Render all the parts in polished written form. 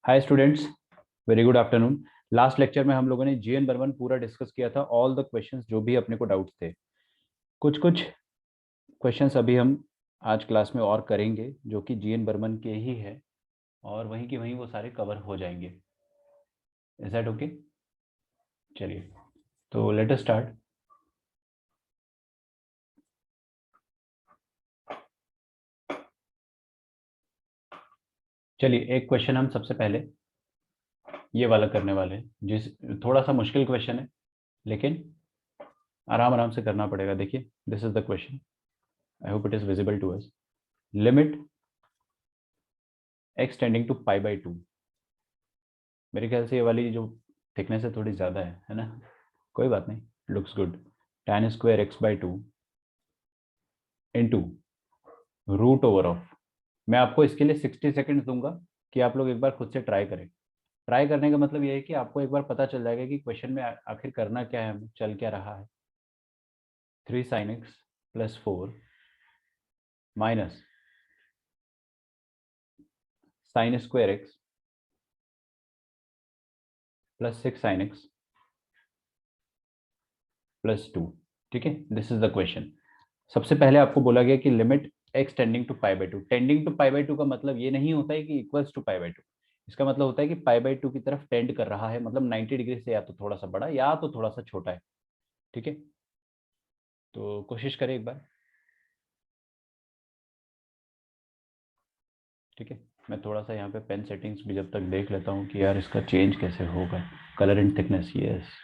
Hi students, very good afternoon. Last lecture में हम लोगों ने जीएन बर्मन पूरा डिस्कस किया था, ऑल द क्वेश्चंस जो भी अपने को डाउट्स थे। कुछ कुछ क्वेश्चंस अभी हम आज क्लास में और करेंगे जो कि जीएन बर्मन के ही है, और वहीं के वहीं वो सारे कवर हो जाएंगे। Is that okay? चलिए, तो लेट अस स्टार्ट। चलिए, एक क्वेश्चन हम सबसे पहले ये वाला करने वाले हैं, जिस थोड़ा सा मुश्किल क्वेश्चन है, लेकिन आराम आराम से करना पड़ेगा। देखिए, this is the question, I hope it is visible to us. Limit x tending to pi by two. मेरे ख्याल से ये वाली जो थिकनेस है थोड़ी ज़्यादा है ना? कोई बात नहीं, looks good. tan square x by two into root over of. मैं आपको इसके लिए 60 सेकेंड्स दूंगा कि आप लोग एक बार खुद से ट्राई करें। ट्राई करने का मतलब ये है कि आपको एक बार पता चल जाएगा कि क्वेश्चन में आखिर करना क्या है, हमें चल क्या रहा है। 3 sin x + 4 minus sin square x +6 sin x +2। ठीक है, दिस इज द क्वेश्चन। सबसे पहले आपको बोला गया कि limit x tending to pi by two. Tending to pi by two का मतलब ये नहीं होता है कि equals to pi by two. इसका मतलब होता है कि पाई बाई टू की तरफ टेंड कर रहा है, मतलब 90 डिग्री से या तो थोड़ा सा बड़ा या तो थोड़ा सा छोटा है। ठीक है, तो कोशिश करें एक बार। ठीक है, मैं थोड़ा सा यहाँ पे पेन सेटिंग्स भी जब तक देख लेता हूँ कि यार इसका चेंज कैसे होगा। Colour and thickness, yes.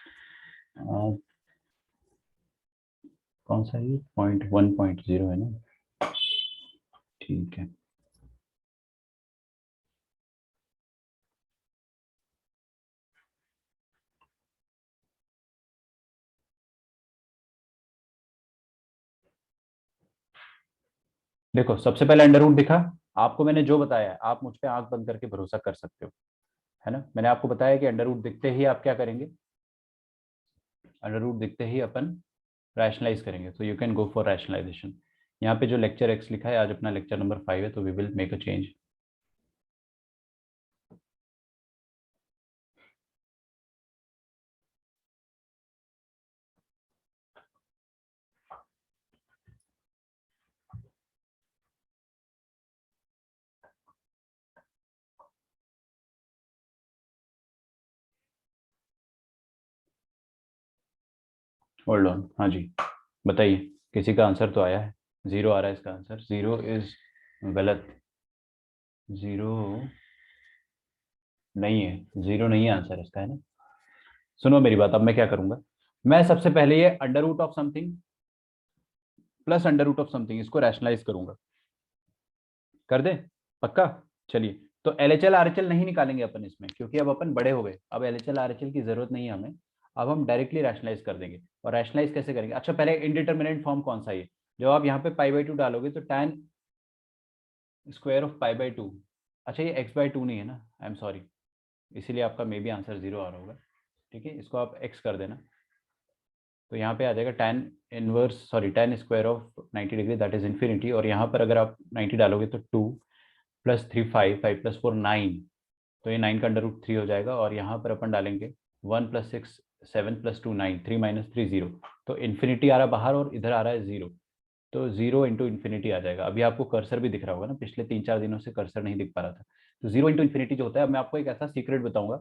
कौन सा ये 0.1.0 है ना? ठीक है, देखो सबसे पहले अंडर रूट दिखा। आपको मैंने जो बताया है, आप मुझ पे आंख बंद करके भरोसा कर सकते हो, है ना? मैंने आपको बताया कि अंडर रूट दिखते ही आप क्या करेंगे, अंडर रूट दिखते ही अपन रैशनलाइज करेंगे। तो you can go for rationalisation. यहाँ पे जो लेक्चर एक्स लिखा है, आज अपना लेक्चर नंबर 5 है, तो we will make a change. Hold on, हाँ जी, बताइए। किसी का आंसर तो आया है, जीरो आ रहा है इसका आंसर। जीरो इज गलत। जीरो नहीं है, जीरो नहीं है आंसर इसका, है ना? सुनो मेरी बात, अब मैं क्या करूंगा, मैं सबसे पहले ये under root of something plus under root of something, इसको रैशनलाइज करूंगा। कर दे? पक्का? चलिए, तो L H L R H L नहीं निकालेंगे अपन इसमें, क्योंकि अब अपन बड़े हो गए, अब L H L R H L की जरूरत नहीं है हमें। अब हम डायरेक्टली रैशनलाइज कर देंगे। और रैशनलाइज कैसे करेंगे? अच्छा, पहले इनडिटर्मिनेंट फॉर्म कौन सा है? जब आप यहाँ पे पाई बाई टू डालोगे तो tan square of pi by to. अच्छा, ये एक्स बाई टू नहीं है ना, आई एम सॉरी, इसीलिए आपका मे बी आंसर जीरो आ रहा होगा। ठीक है, इसको आप एक्स कर देना, तो यहाँ पे आ जाएगा tan square of 90 degree, that is infinity. और यहाँ पर अगर आप 90 डालोगे तो 2 + 3 5, 5 + 4 9, तो ये 9 का अंडर रूट 3 हो जाएगा। और यहाँ पर अपन डालेंगे 1 + 6 7 + 2 9, 3 - 3 0। तो इन्फिनिटी आ रहा है बाहर और इधर आ रहा है जीरो, तो जीरो इंटू इन्फिनिटी आ जाएगा। अभी आपको कर्सर भी दिख रहा होगा ना, पिछले 3-4 दिनों से कर्सर नहीं दिख पा रहा था। तो जीरो इंटू इन्फिनिटी जो होता है, अब मैं आपको एक ऐसा सीक्रेट बताऊंगा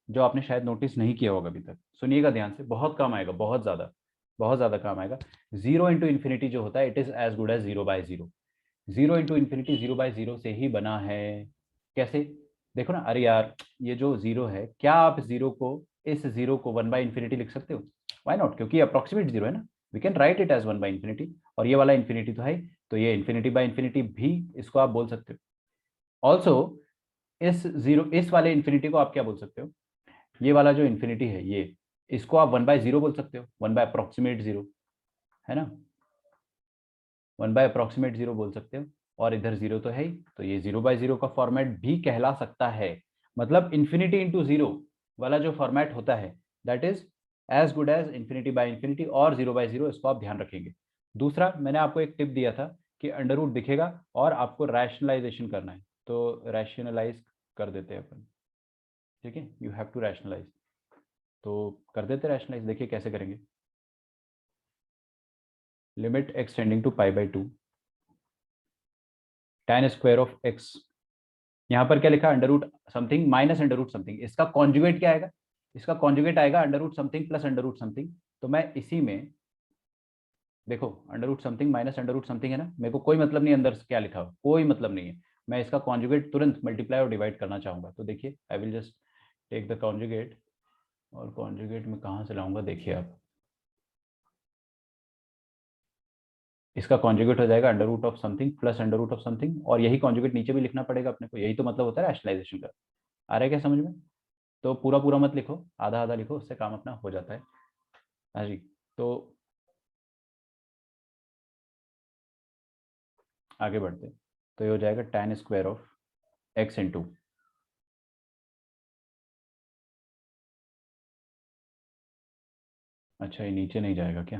जो आपने शायद नोटिस नहीं किया होगा अभी तक। सुनिएगा ध्यान से, बहुत काम आएगा, बहुत ज्यादा काम आएगा। जीरो इंटू इन्फिनिटी जो होता है, it is as good as zero by zero. Zero into infinity zero by zero से ही बना है। कैसे? देखो ना, अरे यार, ये जो जीरो है, क्या आप जीरो को, इस जीरो को 1/इन्फिनिटी लिख सकते हो? वाई नॉट, क्योंकि अप्रोक्सीमेट जीरो है ना। We can write it as one by infinity. और ये वाला इन्फिनिटी तो है, तो ये इन्फिनिटी बाय इन्फिनिटी भी इसको आप बोल सकते हो। ऑल्सो इस वाले इन्फिनिटी को आप क्या बोल सकते हो? ये वाला जो इन्फिनिटी है, ये इसको आप 1/0 बोल सकते हो, 1/अप्रोक्सीमेट जीरो, है ना? 1/अप्रोक्सीमेट जीरो बोल सकते हो। और इधर जीरो तो है ही, तो ये 0/0 का फॉर्मेट भी कहला सकता है। मतलब इन्फिनिटी इंटू जीरो वाला जो फॉर्मेट होता है, that is as good as infinity by infinity और 0/0। इसको आप ध्यान रखेंगे। दूसरा, मैंने आपको एक टिप दिया था कि अंडर रूट दिखेगा और आपको रैशनलाइजेशन करना है, तो रैशनलाइज कर देते हैं अपन। ठीक है, यू हैव टू रैशनलाइज। तो कर देते रैशनलाइज, देखिए कैसे करेंगे। Limit x tending to pi by 2 tan square of x, यहाँ पर क्या लिखा, under root something minus under root something, इसका कॉन्जुगेट क्या आएगा, इसका कॉन्जुगेट आएगा under root something plus under root something. तो मैं इसी में देखो under root something minus under root something है ना, मेरे को कोई मतलब नहीं अंदर क्या लिखा हो, कोई मतलब नहीं है। मैं इसका कॉन्जुगेट तुरंत मल्टीप्लाई और डिवाइड करना चाहूंगा, तो देखिए I will just take the conjugate, और कॉन्जुगेट में कहाँ से लाऊंगा, देखिए आप, इसका कॉन्जुगेट हो जाएगा under root of something plus under root of something, और यही कॉन्जुगेट नीचे भी लिखना पड़ेगा अपने को, यही तो मतलब होता है रैशनलाइजेशन का। आ रहा है क्या समझ में? तो पूरा पूरा मत लिखो, आधा आधा लिखो, उससे काम अपना हो जाता है। हाँ जी, तो आगे बढ़ते हैं। तो ये हो जाएगा tan square of x into, अच्छा ये नीचे नहीं जाएगा क्या?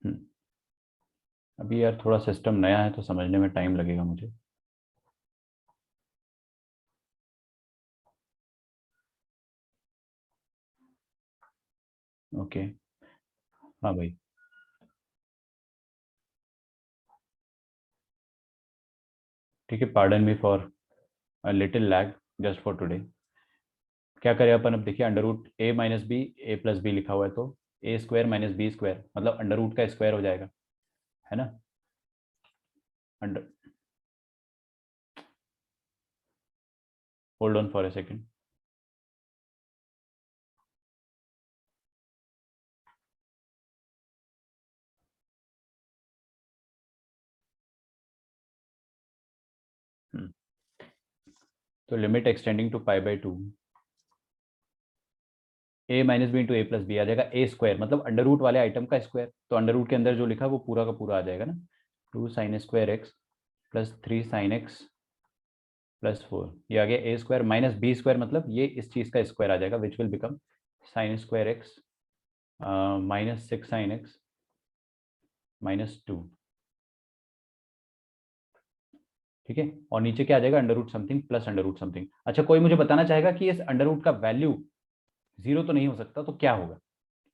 हम्म, अभी यार थोड़ा सिस्टम नया है तो समझने में टाइम लगेगा मुझे। ओके, हाँ भाई, ठीक है, pardon me for a little lag just for today. क्या करें अपन, अब देखिए under root a minus b a plus b लिखा हुआ है, तो a square minus b square मतलब अंडर रूट का स्क्वायर हो जाएगा, है ना? Under, hold on for a second. तो limit extending to pi by 2, a minus b into a plus b आ जाएगा ए स्क्वायर मतलब अंडर रूट वाले आइटम का स्क्वायर, तो अंडर रूट के अंदर जो लिखा है वो पूरा का पूरा आ जाएगा ना, 2 sin² x plus 3 sin x plus 4, ये आ गया ए स्क्वायर माइनस बी स्क्वायर मतलब ये इस चीज का स्क्वायर आ जाएगा, which will become sin² x minus 6 sin x -2। ठीक है, और नीचे क्या आ जाएगा, under root something plus under root something. अच्छा कोई मुझे बताना चाहेगा कि इस अंडर रूट का वैल्यू जीरो तो नहीं हो सकता, तो क्या होगा?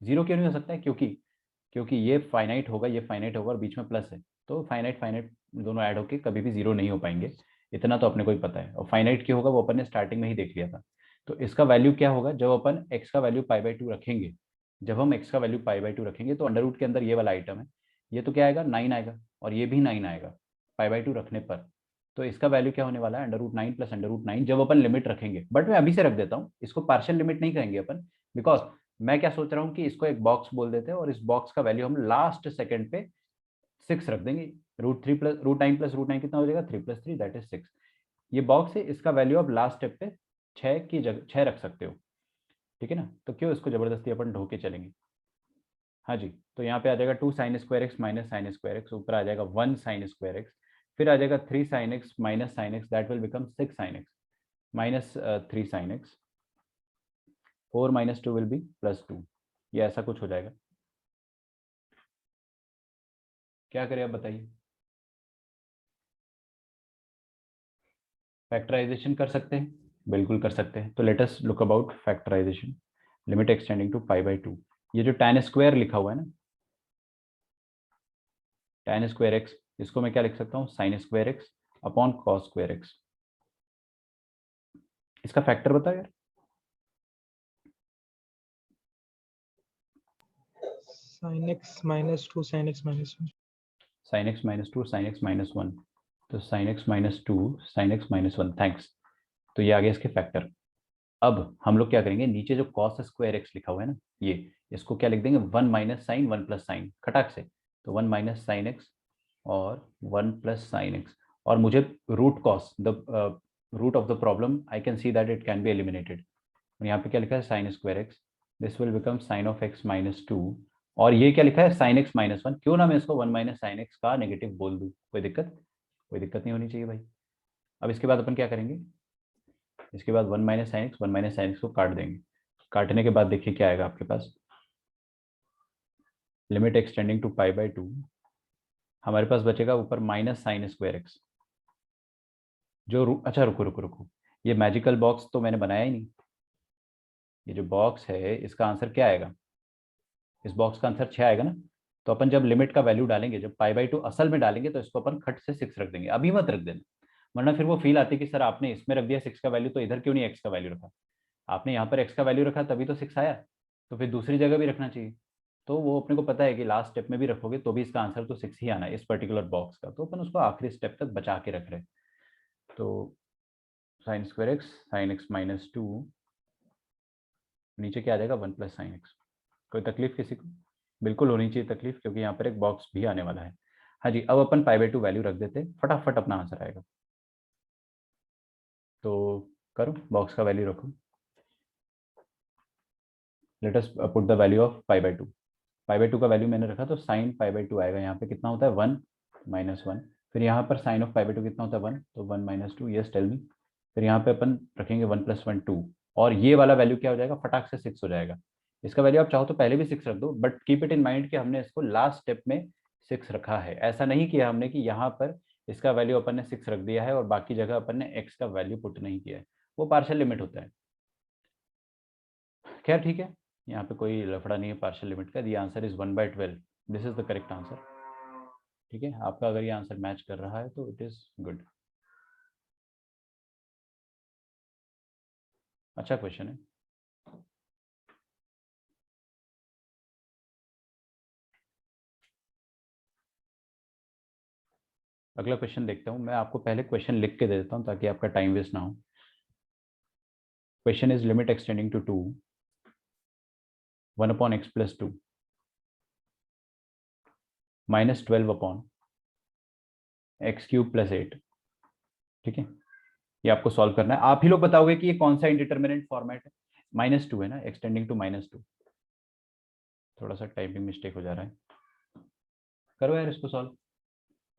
जीरो क्यों नहीं हो सकता है? क्योंकि ये फाइनाइट होगा, ये फाइनाइट होगा और बीच में प्लस है, तो फाइनाइट फाइनाइट दोनों ऐड होके कभी भी जीरो नहीं हो पाएंगे, इतना तो अपने को ही पता है। और फाइनाइट क्यों होगा वो अपन ने स्टार्टिंग में ही देख लिया था। तो इसका वैल्यू क्या होगा, जब अपन एक्स का वैल्यू पाई बाई 2 रखेंगे, जब हम एक्स का वैल्यू पाई बाई 2 रखेंगे तो अंडर रूट के अंदर ये वाला आइटम है, ये तो क्या आएगा 9 आएगा, और ये भी 9 आएगा पाई बाई 2 रखने पर। तो इसका वैल्यू क्या होने वाला है, under root 9 plus under root 9 जब अपन लिमिट रखेंगे, बट मैं अभी से रख देता हूँ इसको, पार्शियल लिमिट नहीं करेंगे अपन, बिकॉज मैं क्या सोच रहा हूँ कि इसको एक बॉक्स बोल देते हैं और इस बॉक्स का वैल्यू हम लास्ट सेकंड पे 6 रख देंगे। रूट 9 प्लस रूट 9 कितना हो जाएगा, 3 + 3 दैट इज 6। ये बॉक्स है, इसका वैल्यू आप लास्ट स्टेप पे 6 की जगह 6 रख सकते हो, ठीक है ना? तो क्यों इसको जबरदस्ती अपन ढो के चलेंगे। हाँ जी, तो यहाँ पे आ जाएगा 2 sin² x माइनस sin²x, ऊपर आ जाएगा 1 sin²x, फिर आ जाएगा 3 sin x minus sin x, that will become 6 sin x minus 3 sin x, 4 - 2 will be +2, ये ऐसा कुछ हो जाएगा। क्या करें आप बताइए? फैक्टराइजेशन कर सकते हैं, बिल्कुल कर सकते हैं, तो let us look about factorisation. Limit extending to pi by 2, ये जो tan स्क्वायर लिखा हुआ है ना, tan²x, इसको मैं क्या लिख सकता हूँ, sin²x अपॉन cos²x। इसका फैक्टर बताओ यार। sin x -2 sin x -1 sin x -2 sin x -1, तो sin x -2 sin x -1, thanks. तो ये आ गया इसके फैक्टर। अब हम लोग क्या करेंगे, नीचे जो cos²x लिखा हुआ है ना, ये इसको क्या लिख देंगे, 1 - sin 1 + sin, खटाक से। तो 1 - sin x और 1 + sin x, और मुझे root cos the root of the problem I can see that it can be eliminated. यहाँ पे क्या लिखा है, sin²x, this will become sin of x -2, और ये क्या लिखा है, sin x -1, क्यों ना मैं इसको 1 - sin x का नेगेटिव बोल दूं, कोई दिक्कत? कोई दिक्कत नहीं होनी चाहिए भाई। अब इसके बाद अपन क्या करेंगे, इसके बाद 1 - sin x को काट देंगे, काटने के बाद देखिए क्या आएगा आपके पास, limit extending to pi by 2। हमारे पास बचेगा ऊपर माइनस साइन स्क्वायर एक्स, जो अच्छा रुको रुको रुको, ये मैजिकल बॉक्स तो मैंने बनाया ही नहीं। ये जो बॉक्स है इसका आंसर क्या आएगा, इस बॉक्स का आंसर 6 आएगा ना। तो अपन जब लिमिट का वैल्यू डालेंगे, जब पाई/2 असल में डालेंगे, तो इसको अपन खट से 6 रख देंगे, अभी मत रख देना, वरना फिर वो फील आती है कि सर आपने इसमें रख दिया 6 का वैल्यू, तो इधर क्यों नहीं एक्स का वैल्यू रखा। आपने यहाँ पर एक्स का वैल्यू रखा तभी तो 6 आया, तो फिर दूसरी जगह भी रखना चाहिए। तो वो अपने को पता है कि लास्ट स्टेप में भी रखोगे तो भी इसका आंसर तो 6 ही आना है इस पर्टिकुलर बॉक्स का, तो अपन उसको आखिरी स्टेप तक बचा के रख रहे हैं। तो sine square x, sine x minus 2, नीचे क्या आ जाएगा 1 प्लस साइन एक्स। कोई तकलीफ किसी को? बिल्कुल होनी चाहिए तकलीफ, क्योंकि यहाँ पर एक बॉक्स भी आने वाला है। हाँ जी, अब अपन पाई/2 वैल्यू रख देते, फटाफट अपना आंसर आएगा। तो करो, बॉक्स का वैल्यू रखो। Let us put the value of pi by two. Pi by two का वैल्यू मैंने रखा, तो साइन पाई/2 आएगा, यहाँ पे कितना होता है 1 -1। फिर यहाँ पर साइन ऑफ पाई/2 कितना होता है 1, तो 1 - 2, यस टेल मी। फिर यहाँ पे अपन रखेंगे 1 + 1 2, और ये वाला वैल्यू क्या हो जाएगा, फटाक से 6 हो जाएगा। इसका वैल्यू आप चाहो तो पहले भी 6 रख दो, but keep it in mind कि हमने इसको लास्ट स्टेप में 6 रखा है। ऐसा नहीं किया हमने कि यहाँ पर इसका वैल्यू अपन ने 6 रख दिया है और बाकी जगह अपन ने एक्स का वैल्यू पुट नहीं किया है, वो पार्शियल लिमिट होता है। खैर ठीक है, यहाँ पे कोई लफड़ा नहीं है पार्शियल लिमिट का। The answer is 1/12, this is the correct answer. ठीक है, आपका अगर ये आंसर मैच कर रहा है तो इट इज गुड। अच्छा क्वेश्चन है। अगला क्वेश्चन देखता हूँ, मैं आपको पहले क्वेश्चन लिख के दे देता हूँ ताकि आपका टाइम वेस्ट ना हो। Question is limit extending to 2 1/x + 2 -12/x³ + 8। ठीक है, ये आपको सॉल्व करना है। आप ही लोग बताओगे कि ये कौन सा इंडिटरमिनेंट फॉर्मेट है। -2 है ना, एक्सटेंडिंग टू -2। थोड़ा सा टाइपिंग मिस्टेक हो जा रहा है, करो यार इसको सॉल्व।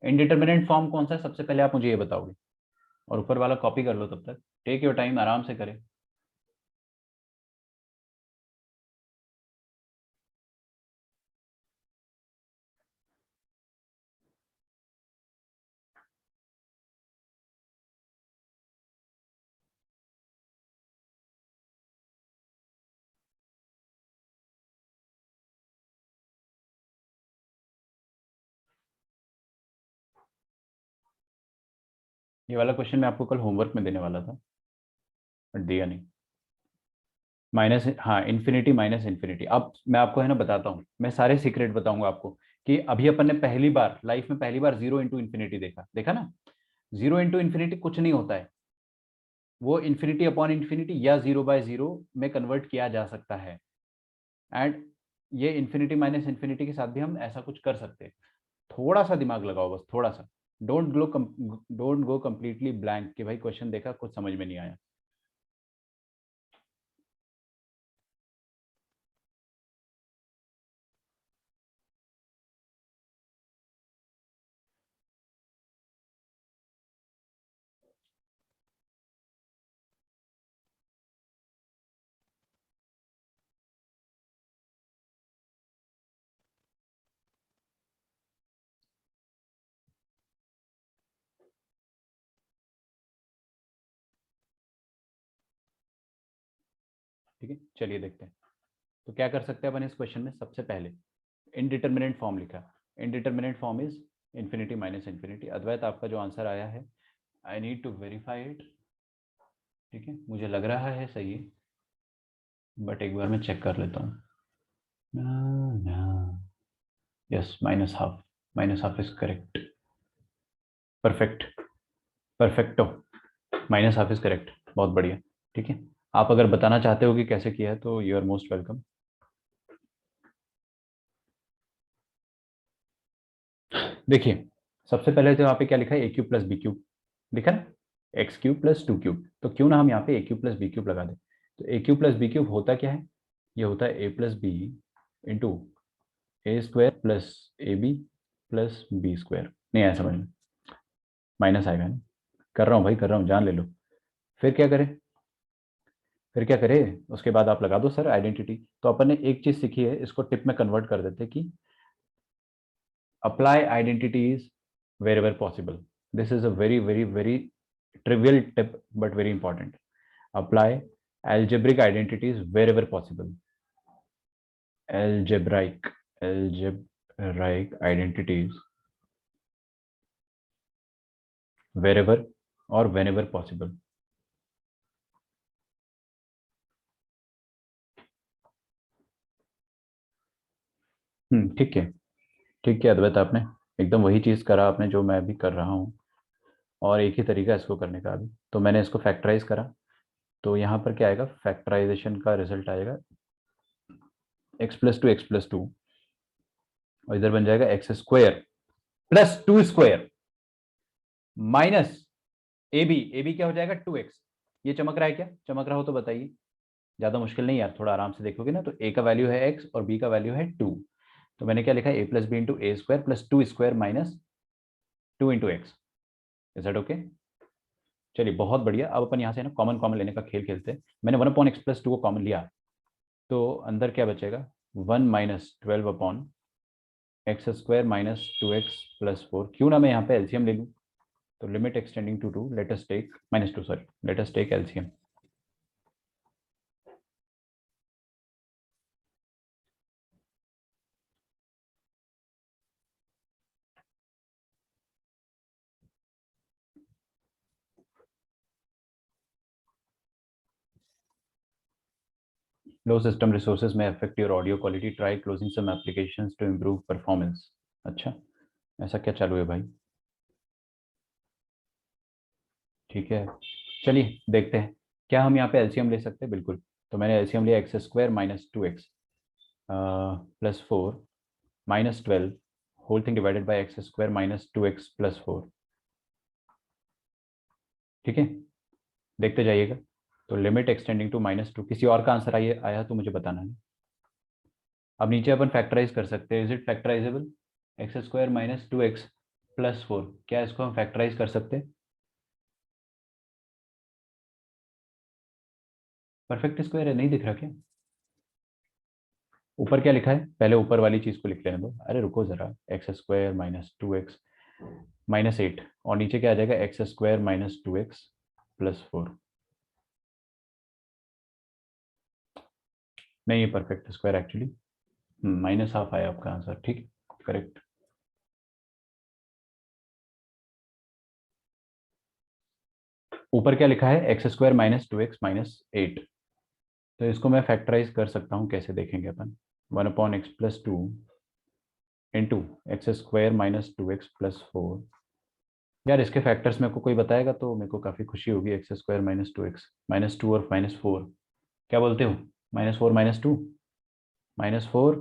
इनडिटरमिनेंट फॉर्म कौन सा है सबसे पहले आप मुझे ये बताओगे, और ऊपर वाला कॉपी कर लो तब तक। टेक योर टाइम, आराम से करें। ये वाला क्वेश्चन मैं आपको कल होमवर्क में देने वाला था, बट दिया नहीं। माइनस, हाँ, इन्फिनिटी माइनस इन्फिनिटी। अब मैं आपको है ना बताता हूँ, मैं सारे सीक्रेट बताऊंगा आपको कि अभी अपन ने पहली बार लाइफ में, पहली बार 0 × देखा देखा ना। 0 × कुछ नहीं होता है, वो इन्फिनिटी/इन्फिनिटी या 0/0 में कन्वर्ट किया जा सकता है। एंड ये इन्फिनिटी माइनस इन्फिनिटी के साथ भी हम ऐसा कुछ कर सकते हैं। थोड़ा सा दिमाग लगाओ, बस थोड़ा सा। डोंट गो कंप्लीटली ब्लैंक कि भाई क्वेश्चन देखा कुछ समझ में नहीं आया। ठीक है, चलिए देखते हैं। तो क्या कर सकते हैं अपन इस क्वेश्चन में, सबसे पहले इनडिटरमिनेंट फॉर्म लिखा। Indeterminate form is infinity minus infinity. Advait, आपका जो आंसर आया है, I need to verify it. ठीक है, मुझे लग रहा है सही है, बट एक बार मैं चेक कर लेता हूँ। Yes, -½ -½ is correct. Perfect, perfecto, -½ is correct, बहुत बढ़िया। ठीक है, आप अगर बताना चाहते हो कि कैसे किया है तो यू आर मोस्ट वेलकम। देखिए, सबसे पहले तो यहाँ पे क्या लिखा है, a³ + b³ लिखा ना, x³ + 2³। तो क्यों ना हम यहाँ पे a³ + b³ लगा दें। तो a³ + b³ होता क्या है, ये होता है a + b into a² + ab + b²। नहीं आया समझ में, माइनस आएगा ना। कर रहा हूँ भाई, कर रहा हूँ, जान ले लो। फिर क्या करें, फिर क्या करें, उसके बाद आप लगा दो सर आइडेंटिटी। तो अपन ने एक चीज सीखी है, इसको टिप में कन्वर्ट कर देते कि apply identities wherever possible. This is a very, very, very trivial tip, but very important. Apply algebraic identities wherever possible. Algebraic identities wherever or whenever possible. ठीक है, ठीक है अद्वैत, आपने एकदम वही चीज करा आपने जो मैं भी कर रहा हूँ, और एक ही तरीका है इसको करने का। अभी तो मैंने इसको फैक्टराइज करा, तो यहाँ पर क्या आएगा, फैक्टराइजेशन का रिजल्ट आएगा x+2 और इधर बन जाएगा x² +2² माइनस ए बी क्या हो जाएगा 2x। ये चमक रहा है क्या, चमक रहा हो तो बताइए, ज्यादा मुश्किल नहीं यार, थोड़ा आराम से देखोगे ना तो a का वैल्यू है x और b का वैल्यू है 2, तो मैंने क्या लिखा है a+b/a² + 2² minus 2 × x। Is that okay? चलिए बहुत बढ़िया। अब अपन यहाँ से ना कॉमन कॉमन लेने का खेल खेलते हैं। मैंने 1/x+2 को कॉमन लिया, तो अंदर क्या बचेगा, 1 - 12/x² - 2x + 4। क्यों ना मैं यहाँ पे एलसीएम ले लूँ, तो limit extending to 2, let us take -2, sorry, let us take LCM. Low system resources may affect your audio quality, try closing some applications to improve performance. अच्छा, ऐसा क्या चालू है भाई? ठीक है, चलिए देखते हैं क्या हम यहाँ पे एलसीएम ले सकते हैं। बिल्कुल, तो मैंने एलसीएम लिया x² - 2x + 4 -12 whole thing divided bye x² - 2x + 4। ठीक है, देखते जाइएगा। तो लिमिट एक्सटेंडिंग टू -2, किसी और का आंसर आया तो मुझे बताना है। अब नीचे अपन फैक्टराइज कर सकते हैं। Is it factorisable? x² - 2x + 4, क्या इसको हम फैक्टराइज कर सकते हैं? परफेक्ट स्क्वायर है, नहीं दिख रहा क्या? ऊपर क्या लिखा है, पहले ऊपर वाली चीज को लिख लेने दो। अरे रुको जरा, x² - 2x -8, और नीचे क्या आ जाएगा, x² - 2x + 4। नहीं, ये परफेक्ट स्क्वायर एक्चुअली, -½ आया आपका आंसर। ठीक, करेक्ट। ऊपर क्या लिखा है, x² - 2x -8, तो इसको मैं फैक्टराइज कर सकता हूँ, कैसे देखेंगे अपन। 1/x+2 into x² - 2x + 4। यार इसके फैक्टर्स मेरे को कोई बताएगा तो मेरे को काफ़ी खुशी होगी। x² - 2x -2 और -4, क्या बोलते हो? -4 -2, -4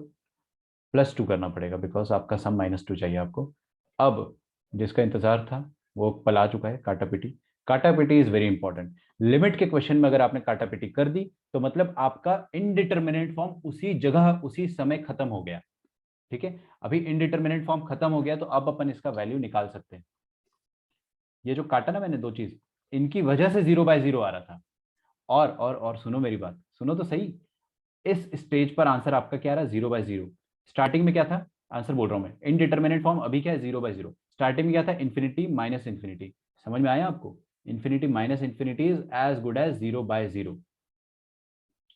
+2 करना पड़ेगा, बिकॉज आपका सम -2 चाहिए आपको। अब जिसका इंतजार था वो पल आ चुका है, काटा पिटी। काटा पिटी इज वेरी इंपॉर्टेंट। लिमिट के क्वेश्चन में अगर आपने काटा पिटी कर दी तो मतलब आपका इनडिटर्मिनेट फॉर्म उसी जगह उसी समय खत्म हो गया। ठीक है, अभी इनडिटर्मिनेट फॉर्म खत्म हो गया, तो अब अपन इसका वैल्यू निकाल सकते हैं। ये जो काटा ना मैंने दो चीज, इनकी वजह से 0/0 आ रहा था। और सुनो मेरी बात, सुनो तो सही। इस स्टेज पर आंसर आपका क्या रहा, 0/0। स्टार्टिंग में क्या था, आंसर बोल रहा हूं मैं, इनडिटर्मिनेट फॉर्म अभी क्या है, 0/0। स्टार्टिंग में क्या था, इन्फिनिटी माइनस इन्फिनिटी। समझ में आया आपको? Infinity minus infinity is as good as 0/0।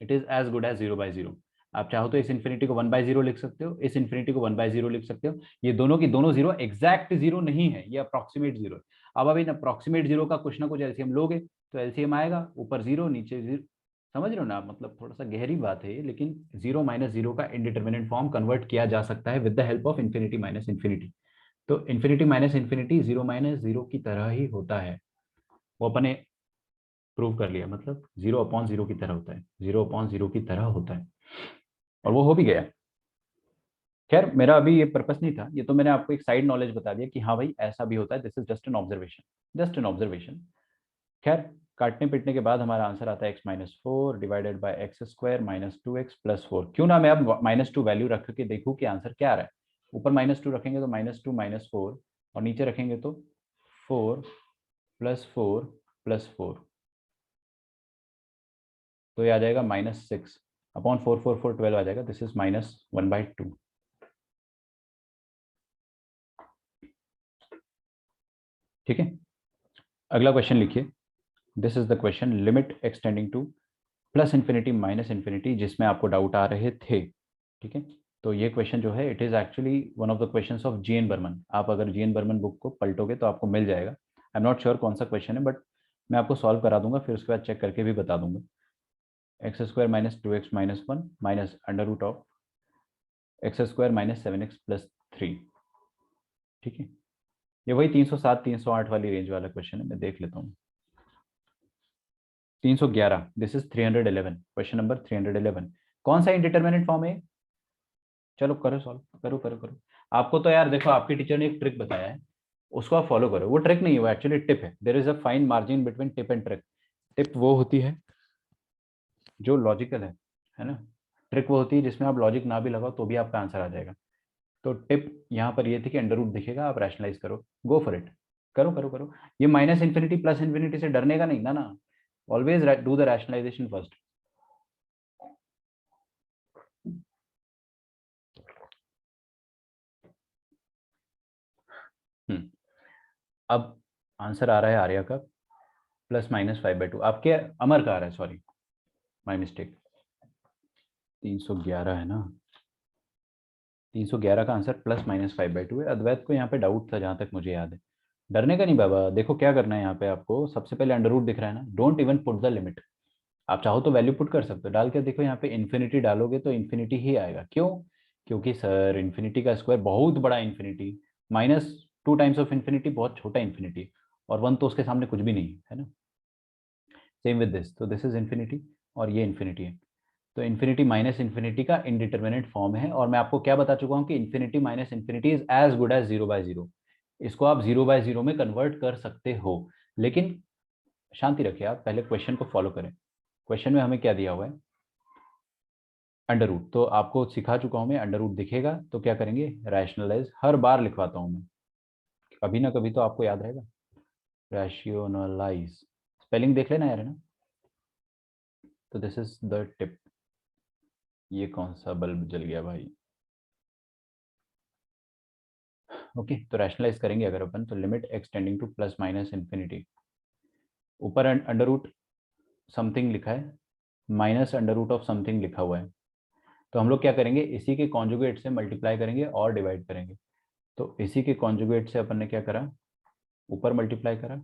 It is as good as 0/0। आप चाहो तो इस इन्फिनिटी को 1/0 लिख सकते हो, इस इन्फिनिटी को 1/0 लिख सकते हो। ये दोनों की दोनों जीरो एग्जैक्ट जीरो नहीं है, ये अप्रोक्सीमेट जीरो है। अब इन अप्रोक्सीमेट जीरो का कुछ ना कुछ एलसीएम लोगे तो एलसीएम आएगा, ऊपर जीरो नीचे जीरो। समझ रहे हो ना आप? मतलब थोड़ा सा गहरी बात है ये, लेकिन 0 - 0 का इंडिटर्मिनेट फॉर्म कन्वर्ट किया जा सकता है with the help of infinity minus infinity. तो इन्फिनिटी माइनस इन्फिनिटी 0 - 0 की तरह ही होता है, वो अपने प्रूव कर लिया। मतलब 0/0 की तरह होता है, 0/0 की तरह होता है, और वो हो भी गया। खैर मेरा अभी ये पर्पस नहीं था, ये तो मैंने आपको एक साइड नॉलेज बता दिया कि हाँ भाई ऐसा भी होता है। This is just an observation, just an observation. खैर, काटने पिटने के बाद हमारा आंसर आता है x - 4 divided by x² - 2x + 4। क्यों ना मैं अब -2 वैल्यू रख के देखूं कि आंसर क्या आ रहा है। ऊपर -2 रखेंगे तो -2 -4, और नीचे रखेंगे तो 4 + 4 + 4, तो ये आ जाएगा -6/4 4 4 12 आ जाएगा। This is -1/2। ठीक है, अगला क्वेश्चन लिखिए। This is the question, limit extending to plus infinity minus infinity, जिसमें आपको डाउट आ रहे थे। ठीक है, तो ये क्वेश्चन जो है it is actually one of the questions of G N Berman. आप अगर जी एन बर्मन बुक को पलटोगे तो आपको मिल जाएगा। आई एम नॉट श्योर कौन सा क्वेश्चन है, बट मैं आपको सॉल्व करा दूंगा, फिर उसके बाद चेक करके भी बता दूंगा। X square minus 2x minus 1 minus under root of x square minus 7x plus 3। ठीक है, ये वही 307 308 वाली रेंज वाला क्वेश्चन है। मैं देख लेता हूँ। 311, दिस इज 311, क्वेश्चन नंबर 311। कौन सा इंडिटरमिनेट फॉर्म है? चलो करो सॉल्व, करो करो करो। आपको तो यार देखो, आपके टीचर ने एक ट्रिक बताया है, उसको आप फॉलो करो। वो ट्रिक नहीं है, वो एक्चुअली टिप है। There is a fine margin between tip and trick. Tip वो होती है जो लॉजिकल है ना। ट्रिक वो होती है जिसमें आप लॉजिक ना भी लगाओ तो भी आपका आंसर आ जाएगा। तो टिप यहाँ पर ये थी कि अंडर रूट दिखेगा, आप रैशनलाइज करो, गो फॉर इट, करो करो करो। ये माइनस इन्फिनिटी प्लस इन्फिनिटी से डरने का नहीं ना ना, always do the rationalisation first. अब आंसर आ रहा है आर्या का +-5/2। आपके अमर का आ रहा है, सॉरी माय मिस्टेक। 311 है ना, 311 का आंसर +-5/2 है। अद्वैत को यहाँ पे डाउट था जहाँ तक मुझे याद है। डरने का नहीं बाबा, देखो क्या करना है यहाँ पे आपको। सबसे पहले अंडर रूट दिख रहा है ना, don't even put the limit. आप चाहो तो वैल्यू पुट कर सकते हो, डाल के देखो यहाँ पे इन्फिनिटी डालोगे तो इन्फिनिटी ही आएगा। क्यों? क्योंकि सर इन्फिनिटी का स्क्वायर बहुत बड़ा इन्फिनिटी, -2 टाइम्स ऑफ इन्फिनिटी बहुत छोटा इन्फिनिटी, और 1 तो उसके सामने कुछ भी नहीं है ना। सेम विद दिस, तो दिस इज इन्फिनिटी और ये इन्फिनिटी है। तो इन्फिनिटी माइनस इन्फिनिटी का इनडिटर्मिनेट फॉर्म है, और मैं आपको क्या बता चुका हूँ कि infinity minus infinity is as good as 0/0। इसको आप 0/0 में कन्वर्ट कर सकते हो, लेकिन शांति रखिए, आप पहले क्वेश्चन को फॉलो करें। क्वेश्चन में हमें क्या दिया हुआ है? Under root. तो आपको सिखा चुका हूं मैं, अंडर रूट दिखेगा तो क्या करेंगे? रैशनलाइज। हर बार लिखवाता हूं मैं, कभी ना कभी तो आपको याद रहेगा। रैशनलाइज, स्पेलिंग देख लेना यार, है ना। तो दिस इज द टिप। ये कौन सा बल्ब जल गया भाई? ओके, तो रैशनलाइज करेंगे अगर अपन, तो limit extending to plus minus infinity. ऊपर अंडर रूट समथिंग लिखा है, minus under root of something लिखा हुआ है। तो हम लोग क्या करेंगे, इसी के कॉन्जुगेट से मल्टीप्लाई करेंगे और डिवाइड करेंगे। तो इसी के कॉन्जुगेट से अपन ने क्या करा, ऊपर मल्टीप्लाई करा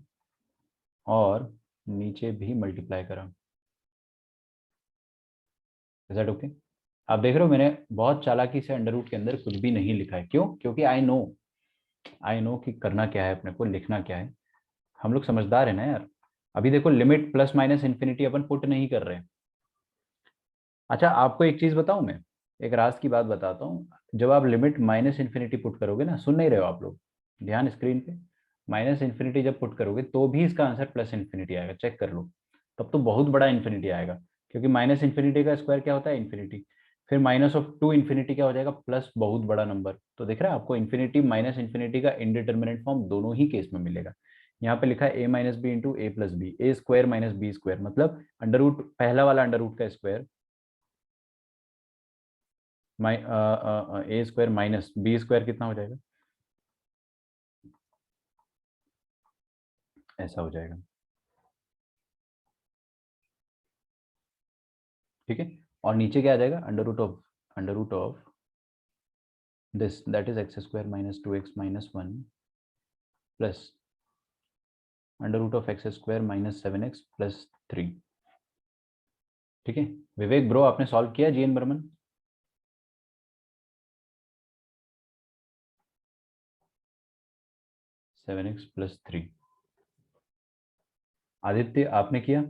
और नीचे भी मल्टीप्लाई करा। Is that okay? आप देख रहे हो मैंने बहुत चालाकी से अंडर रूट के अंदर कुछ भी नहीं लिखा है। क्यों? क्योंकि आई नो कि करना क्या है, अपने को लिखना क्या है। हम लोग समझदार है ना यार। अभी देखो, लिमिट प्लस माइनस इन्फिनिटी अपन पुट नहीं कर रहे हैं। अच्छा, आपको एक चीज बताऊं मैं, एक राज की बात बताता हूँ। जब आप लिमिट माइनस इन्फिनिटी पुट करोगे ना, सुन नहीं रहे हो आप लोग, ध्यान स्क्रीन पे। माइनस इन्फिनिटी जब पुट करोगे तो भी इसका आंसर प्लस इन्फिनिटी आएगा, चेक कर लो। तब तो बहुत बड़ा इन्फिनिटी आएगा, क्योंकि माइनस इन्फिनिटी का स्क्वायर क्या होता है? इन्फिनिटी। फिर -2 इन्फिनिटी क्या हो जाएगा? प्लस बहुत बड़ा नंबर। तो दिख रहा है आपको, इन्फिनिटी माइनस इन्फिनिटी का इनडिटर्मिनेट फॉर्म दोनों ही केस में मिलेगा। यहाँ पे लिखा है a-b इंटू a+b, ए स्क्वायर माइनस बी स्क्वायर, मतलब अंडर रूट, पहला वाला अंडर रूट का स्क्वायर, ए स्क्वायर माइनस बी स्क्वायर कितना हो जाएगा? ऐसा हो जाएगा। ठीक है, और नीचे क्या आ जाएगा? Under root of this, that is x square minus 2x minus 1 plus under root of x square minus 7x plus 3। ठीक है, विवेक ब्रो, आपने सॉल्व किया GN Berman? Seven x plus 3। Aditya, आपने किया?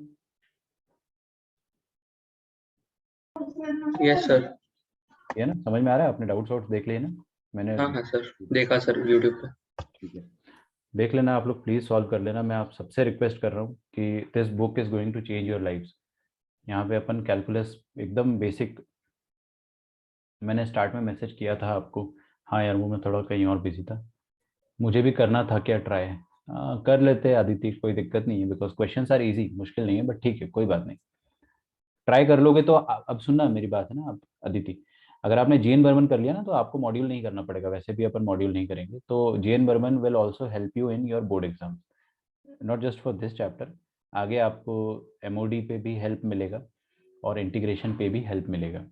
Yes sir. किया ना? समझ में आ रहा है? आपने डाउट्स वाउट्स देख लिए ना? मैंने हाँ हाँ सर, देखा सर यूट्यूब पे। ठीक है, देख लेना आप लोग, प्लीज सॉल्व कर लेना। मैं आप सबसे रिक्वेस्ट कर रहा हूँ कि this book is going to change your lifes. यहाँ पे अपन कैलकुलस एकदम बेसिक, मैंने स्टार्ट में मैसेज किया था आपको। हाँ यार, वो मैं थोड़ा कहीं और बिजी था, मुझे भी करना था क्या ट्राई। कर लेते आदित्य, कोई दिक्कत नहीं है, बिकॉज क्वेश्चंस आर इजी, मुश्किल नहीं है, बट ठीक है कोई बात नहीं, ट्राई कर लोगे तो अब सुनना मेरी बात है ना आप अदिति। अगर आपने जीएन बर्मन कर लिया ना तो आपको मॉड्यूल नहीं करना पड़ेगा, वैसे भी अपन मॉड्यूल नहीं करेंगे। तो GN Berman will also help you in your board exam, not just for this chapter. आगे आपको एमओडी पे भी हेल्प मिलेगा और इंटीग्रेशन पे भी हेल्प मिलेगा।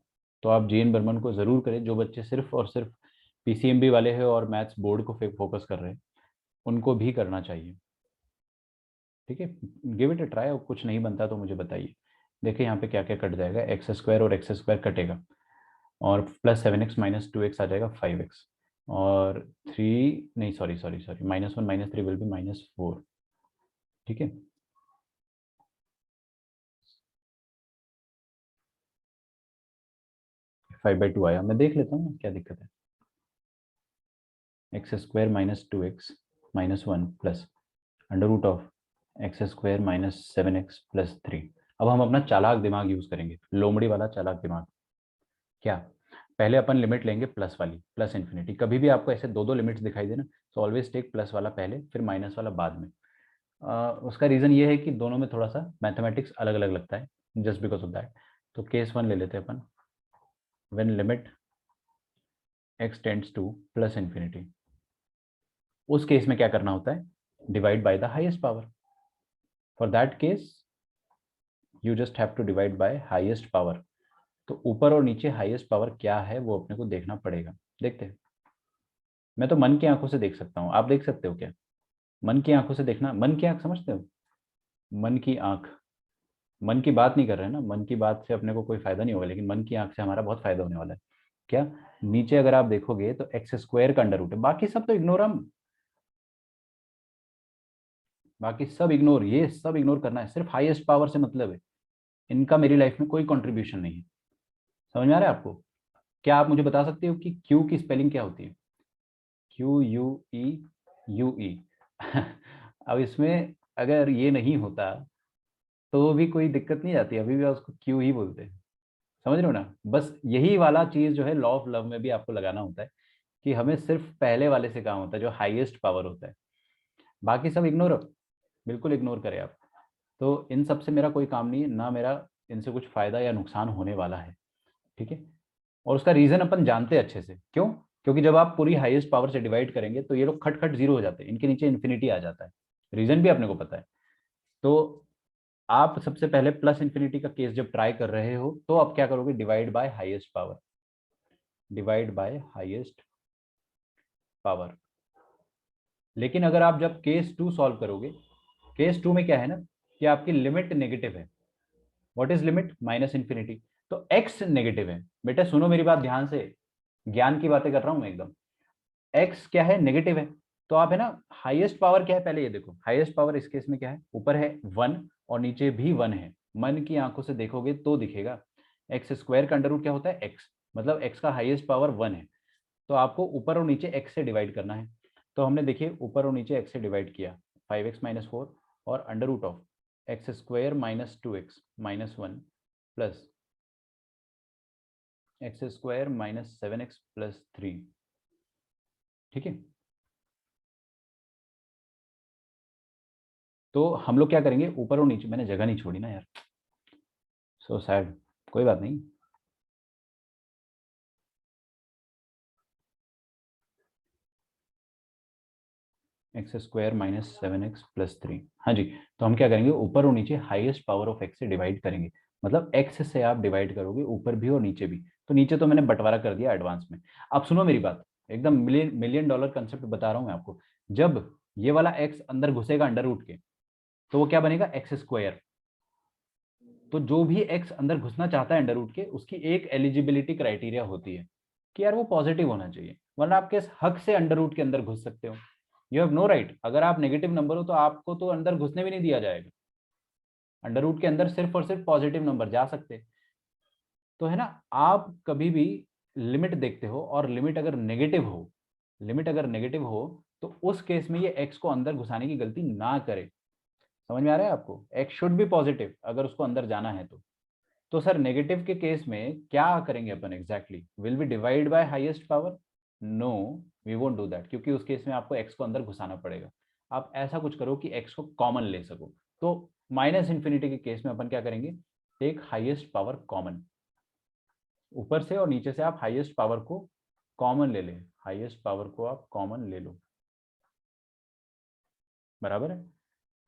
तो आप जीएन बर्मन को ज़रूर करें। जो बच्चे सिर्फ और सिर्फ पीसीएमबी वाले हैं और मैथ्स बोर्ड को फोकस कर रहे हैं, उनको भी करना चाहिए। ठीक है, गिव इट अ ट्राई। और कुछ नहीं बनता तो मुझे बताइए। देखिए यहाँ पे क्या क्या कट जाएगा, एक्स स्क्वायर और एक्स स्क्वायर कटेगा, और प्लस 7x माइनस 2x आ जाएगा 5x, और 3 नहीं, sorry sorry sorry, -1 -3 will be -4। ठीक है, 5/2 आया। मैं देख लेता हूँ क्या दिक्कत है। X square minus 2x -1 plus under root of x square -7x plus 3। अब हम अपना चालाक दिमाग यूज करेंगे, लोमड़ी वाला चालाक दिमाग। क्या, पहले अपन लिमिट लेंगे प्लस वाली, प्लस इन्फिनिटी। कभी भी आपको ऐसे दो दो लिमिट्स दिखाई दे ना, तो ऑलवेज टेक प्लस वाला पहले, फिर माइनस वाला बाद में। उसका रीज़न ये है कि दोनों में थोड़ा सा मैथमेटिक्स अलग अलग लगता है, जस्ट बिकॉज ऑफ दैट। तो केस 1 ले लेते हैं अपन, when limit x tends to plus infinity. उस केस में क्या करना होता है, divide by the highest power. For that case you just have to divide by highest power. तो ऊपर और नीचे हाईएस्ट पावर क्या है वो अपने को देखना पड़ेगा। देखते हैं, मैं तो मन की आंखों से देख सकता हूँ, आप देख सकते हो क्या? मन की आंखों से देखना, मन की आंख समझते हो? मन की आंख, मन की बात नहीं कर रहे हैं ना, मन की बात से अपने को कोई फायदा नहीं होगा, लेकिन मन की आंख से हमारा बहुत फायदा होने वाला है। क्या, नीचे अगर आप देखोगे तो एक्स स्क्वायर का अंडर रूट है, बाकी सब तो इग्नोर, हम बाकी सब इग्नोर, ये सब इग्नोर करना है, सिर्फ हाईएस्ट पावर से मतलब है। इनका मेरी लाइफ में कोई कंट्रीब्यूशन नहीं है। समझ में आ रहा है आपको? क्या आप मुझे बता सकते हो कि क्यू की स्पेलिंग क्या होती है? QUEUE। अब इसमें अगर ये नहीं होता तो भी कोई दिक्कत नहीं आती, अभी भी आप उसको क्यू ही बोलते हैं। समझ रहे हो ना? बस यही वाला चीज जो है लॉ ऑफ लव में भी आपको लगाना होता है, कि हमें सिर्फ पहले वाले से काम होता है जो हाईएस्ट पावर होता है, बाकी सब इग्नोर, बिल्कुल इग्नोर करें आप। तो इन सब से मेरा कोई काम नहीं है, ना मेरा इनसे कुछ फायदा या नुकसान होने वाला है। ठीक है, और उसका रीजन अपन जानते हैं अच्छे से, क्यों? क्योंकि जब आप पूरी हाईएस्ट पावर से डिवाइड करेंगे तो ये लोग खट खट जीरो हो जाते हैं, इनके नीचे इन्फिनिटी आ जाता है। रीजन भी अपने को पता है। तो आप सबसे पहले प्लस इन्फिनिटी का केस जब ट्राई कर रहे हो तो आप क्या करोगे, divide by highest power, divide by highest power. लेकिन अगर आप जब केस 2 सॉल्व करोगे, केस 2 में क्या है ना, कि आपकी लिमिट नेगेटिव है। What is limit? Minus infinity. तो एक्स नेगेटिव है। बेटा सुनो मेरी बात ध्यान से, ज्ञान की बातें कर रहा हूं मैं एकदम। एक्स क्या है, नेगेटिव है। तो आप है ना, हाईएस्ट पावर क्या है पहले ये देखो, हाईएस्ट पावर इस केस में क्या है, ऊपर है 1 और नीचे भी 1 है। मन की आंखों से देखोगे तो दिखेगा। एक्स स्क्वायर का अंडर रूट क्या होता है, एक्स, मतलब एक्स का हाईएस्ट पावर 1 है। तो आपको ऊपर और नीचे एक्स से डिवाइड करना है। तो हमने देखिए ऊपर और नीचे एक्स से डिवाइड किया, 5x माइनस 4, और under root of x square minus 2x minus 1 plus x square minus 7x plus 3। ठीक है, तो हम लोग क्या करेंगे, ऊपर और नीचे, मैंने जगह नहीं छोड़ी ना यार, सो सैड। कोई बात नहीं, x square minus 7x plus 3। हाँ जी, तो हम क्या करेंगे, ऊपर और नीचे हाईएस्ट पावर ऑफ एक्स से डिवाइड करेंगे। मतलब एक्स से आप डिवाइड करोगे ऊपर भी और नीचे भी। तो नीचे तो मैंने बंटवारा कर दिया एडवांस में। अब सुनो मेरी बात, एकदम मिलियन मिलियन डॉलर कंसेप्ट बता रहा हूँ मैं आपको। जब ये वाला एक्स अंदर घुसेगा अंडर रूट के, तो वो क्या बनेगा, एक्स स्क्वायर। तो जो भी एक्स अंदर घुसना चाहता है अंडर रूट के, उसकी एक एलिजिबिलिटी क्राइटेरिया होती है कि यार वो पॉजिटिव होना चाहिए, वरना आप किस हक से अंडर रूट के अंदर घुस सकते हो? You have no right. अगर आप नेगेटिव नंबर हो तो आपको तो अंदर घुसने भी नहीं दिया जाएगा। अंडर रूट के अंदर सिर्फ और सिर्फ पॉजिटिव नंबर जा सकते हैं। तो है ना, आप कभी भी लिमिट देखते हो और लिमिट अगर नेगेटिव हो, लिमिट अगर नेगेटिव हो, तो उस केस में ये एक्स को अंदर घुसाने की गलती ना करे। समझ में आ रहा है आपको? एक्स शुड बी पॉजिटिव अगर उसको अंदर जाना है तो सर नेगेटिव के केस में क्या करेंगे अपन exactly, will be divide by highest power? No, we won't do that, क्योंकि उस केस में आपको एक्स को अंदर घुसाना पड़ेगा। आप ऐसा कुछ करो कि एक्स को कॉमन ले सको। तो माइनस इन्फिनिटी के केस में अपन क्या करेंगे, टेक हाईएस्ट पावर कॉमन। ऊपर से और नीचे से आप हाईएस्ट पावर को कॉमन ले लें, हाईएस्ट पावर को आप कॉमन ले लो, बराबर है।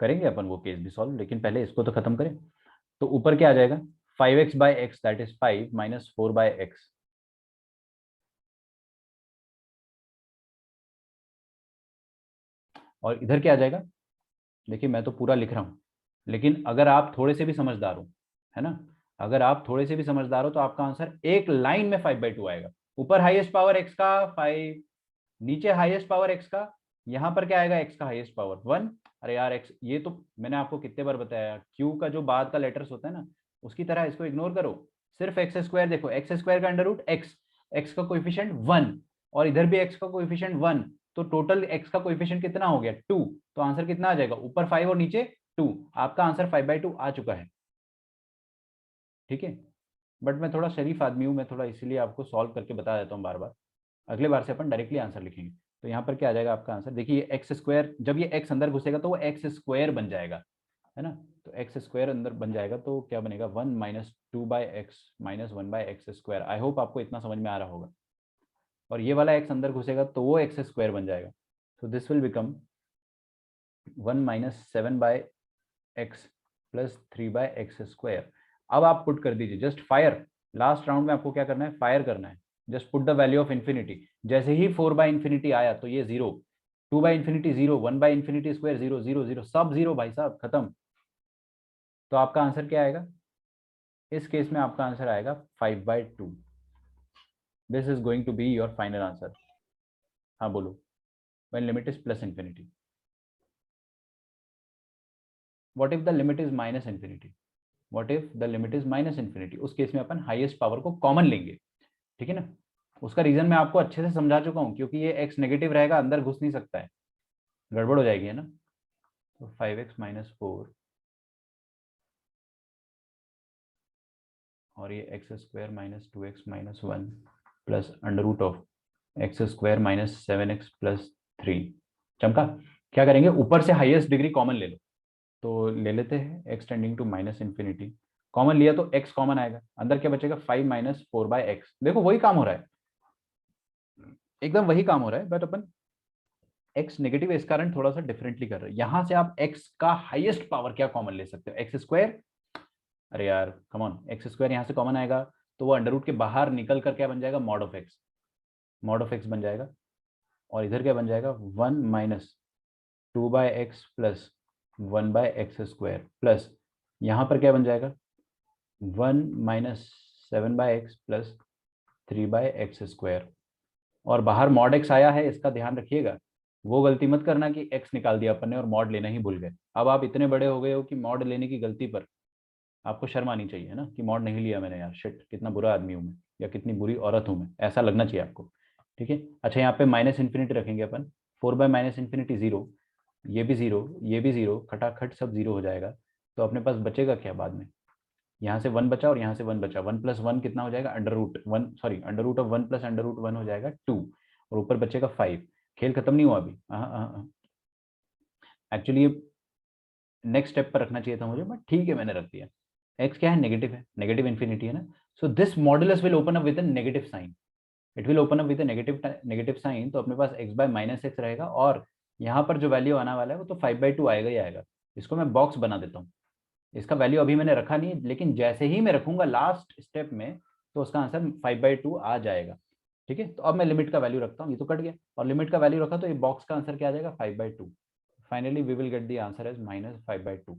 करेंगे अपन वो केस भी सॉल्व, लेकिन पहले इसको तो खत्म करें। तो ऊपर क्या आ जाएगा, 5x by x that is 5 minus 4 by x, और इधर क्या आ जाएगा, देखिए मैं तो पूरा लिख रहा हूँ, लेकिन अगर आप थोड़े से भी समझदार हो, है ना, अगर आप थोड़े से भी समझदार हो तो आपका आंसर एक लाइन में 5/2 आएगा। ऊपर हाईएस्ट पावर x का 5, नीचे हाईएस्ट पावर x का, यहाँ पर क्या आएगा x का हाईएस्ट पावर 1। अरे यार x, ये तो मैंने आपको कितने बार बताया, q का जो बाद का लेटर्स होता है ना, उसकी तरह इसको इग्नोर करो, सिर्फ एक्स स्क्वायर देखो, एक्स स्क्वायर का अंडर रूट एक्स, एक्स का कोएफिशिएंट 1 और इधर भी एक्स का कोएफिशिएंट 1, तो टोटल एक्स का कोएफिशिएंट कितना हो गया 2, तो आंसर कितना आ जाएगा, ऊपर 5 और नीचे 2, आपका आंसर 5/2 आ चुका है। ठीक है, बट मैं थोड़ा शरीफ आदमी हूँ, मैं थोड़ा इसीलिए आपको सॉल्व करके बता देता हूँ बार बार, अगले बार से अपन डायरेक्टली आंसर लिखेंगे। तो यहाँ पर क्या आ जाएगा आपका आंसर, देखिए एक्स स्क्वायर, जब ये एक्स अंदर घुसेगा तो वो एक्स स्क्वायर बन जाएगा, है ना, तो एक्स स्क्वायर अंदर बन जाएगा तो क्या बनेगा 1 minus 2 by x minus 1 by x square. I hope आपको इतना समझ में आ रहा होगा, और ये वाला एक्स अंदर घुसेगा तो वो एक्स स्क्वायर बन जाएगा, तो this will become 1 minus 7 by x plus 3 by x square. अब आप पुट कर दीजिए, जस्ट फायर, लास्ट राउंड में आपको क्या करना है, फायर करना है, just put the value of infinity. जैसे ही 4 बाई इन्फिनिटी आया तो ये 0, 2 by infinity 0, 1 by infinity square 0, 0, 0, सब 0 भाई साहब, खत्म। तो आपका आंसर क्या आएगा, इस केस में आपका आंसर आएगा 5/2। This is going to be your final answer. हाँ बोलो, when limit is plus infinity, what if the limit is minus infinity, what if the limit is minus infinity, उस केस में अपन हाईएस्ट पावर को common लेंगे, ठीक है ना। उसका रीजन मैं आपको अच्छे से समझा चुका हूँ, क्योंकि ये x नेगेटिव रहेगा, अंदर घुस नहीं सकता है, गड़बड़ हो जाएगी, है ना। तो 5x माइनस 4 और ये x square minus 2x minus 1 plus under root of x square minus 7x plus 3। चमका, क्या करेंगे, ऊपर से हाईएस्ट डिग्री कॉमन ले लो, तो ले लेते हैं x tending to minus infinity, common लिया तो x कॉमन आएगा, अंदर क्या बचेगा 5 माइनस 4 बाई एक्स। देखो वही काम हो रहा है, एकदम वही काम हो रहा है, बट अपन x नेगेटिव इस कारण थोड़ा सा डिफरेंटली कर रहे हैं। यहां से आप x का हाईएस्ट पावर क्या कॉमन ले सकते हो, एक्स स्क्वायर, अरे यार कम ऑन, एक्स स्क्वायर यहाँ से कॉमन आएगा तो वो अंडर रूट के बाहर निकल कर क्या बन जाएगा, mod of x, mod of x बन जाएगा, और इधर क्या बन जाएगा 1 minus 2 by x plus 1 by x square plus यहाँ पर क्या बन जाएगा 1 minus 7 by x plus 3 by x square, और बाहर मॉड एक्स आया है, इसका ध्यान रखिएगा, वो गलती मत करना कि एक्स निकाल दिया अपन ने और मॉड लेना ही भूल गए। अब आप इतने बड़े हो गए हो कि मॉड लेने की गलती पर आपको शर्म आनी चाहिए ना, कि मॉड नहीं लिया मैंने, यार शिट, कितना बुरा आदमी हूँ मैं, या कितनी बुरी औरत हूँ मैं, ऐसा लगना चाहिए आपको। ठीक है, अच्छा यहाँ पे माइनस इन्फिनिटी रखेंगे अपन, 4 बाई माइनस इन्फिनिटी 0, ये भी 0, ये भी 0, खटाखट सब 0 हो जाएगा, तो अपने पास बचेगा क्या बाद में, यहाँ से 1 बचा और यहाँ से 1 बचा, 1 प्लस 1 कितना हो जाएगा, under root 1, sorry under root of 1 plus under root 1 हो जाएगा 2, और ऊपर बचेगा 5। खेल खत्म नहीं हुआ अभी, एक्चुअली ये नेक्स्ट स्टेप पर रखना चाहिए था मुझे, बट ठीक है मैंने रख दिया। एक्स क्या है, नेगेटिव है, नेगेटिव इन्फिनिटी है ना, so this modulus will open up with a negative sign, it will open up with a negative sign, तो अपने पास x बाय माइनस एक्स रहेगा, और यहाँ पर जो वैल्यू आने वाला है वो तो 5/2 आएगा ही आएगा। इसको मैं बॉक्स बना देता हूँ, इसका वैल्यू अभी मैंने रखा नहीं, लेकिन जैसे ही मैं रखूंगा लास्ट स्टेप में तो उसका आंसर 5/2 आ जाएगा। ठीक है, तो अब मैं लिमिट का वैल्यू रखता हूँ, ये तो कट गया, और लिमिट का वैल्यू रखा तो ये बॉक्स का आंसर क्या आ जाएगा 5/2। Finally we will get the answer as minus 5/2।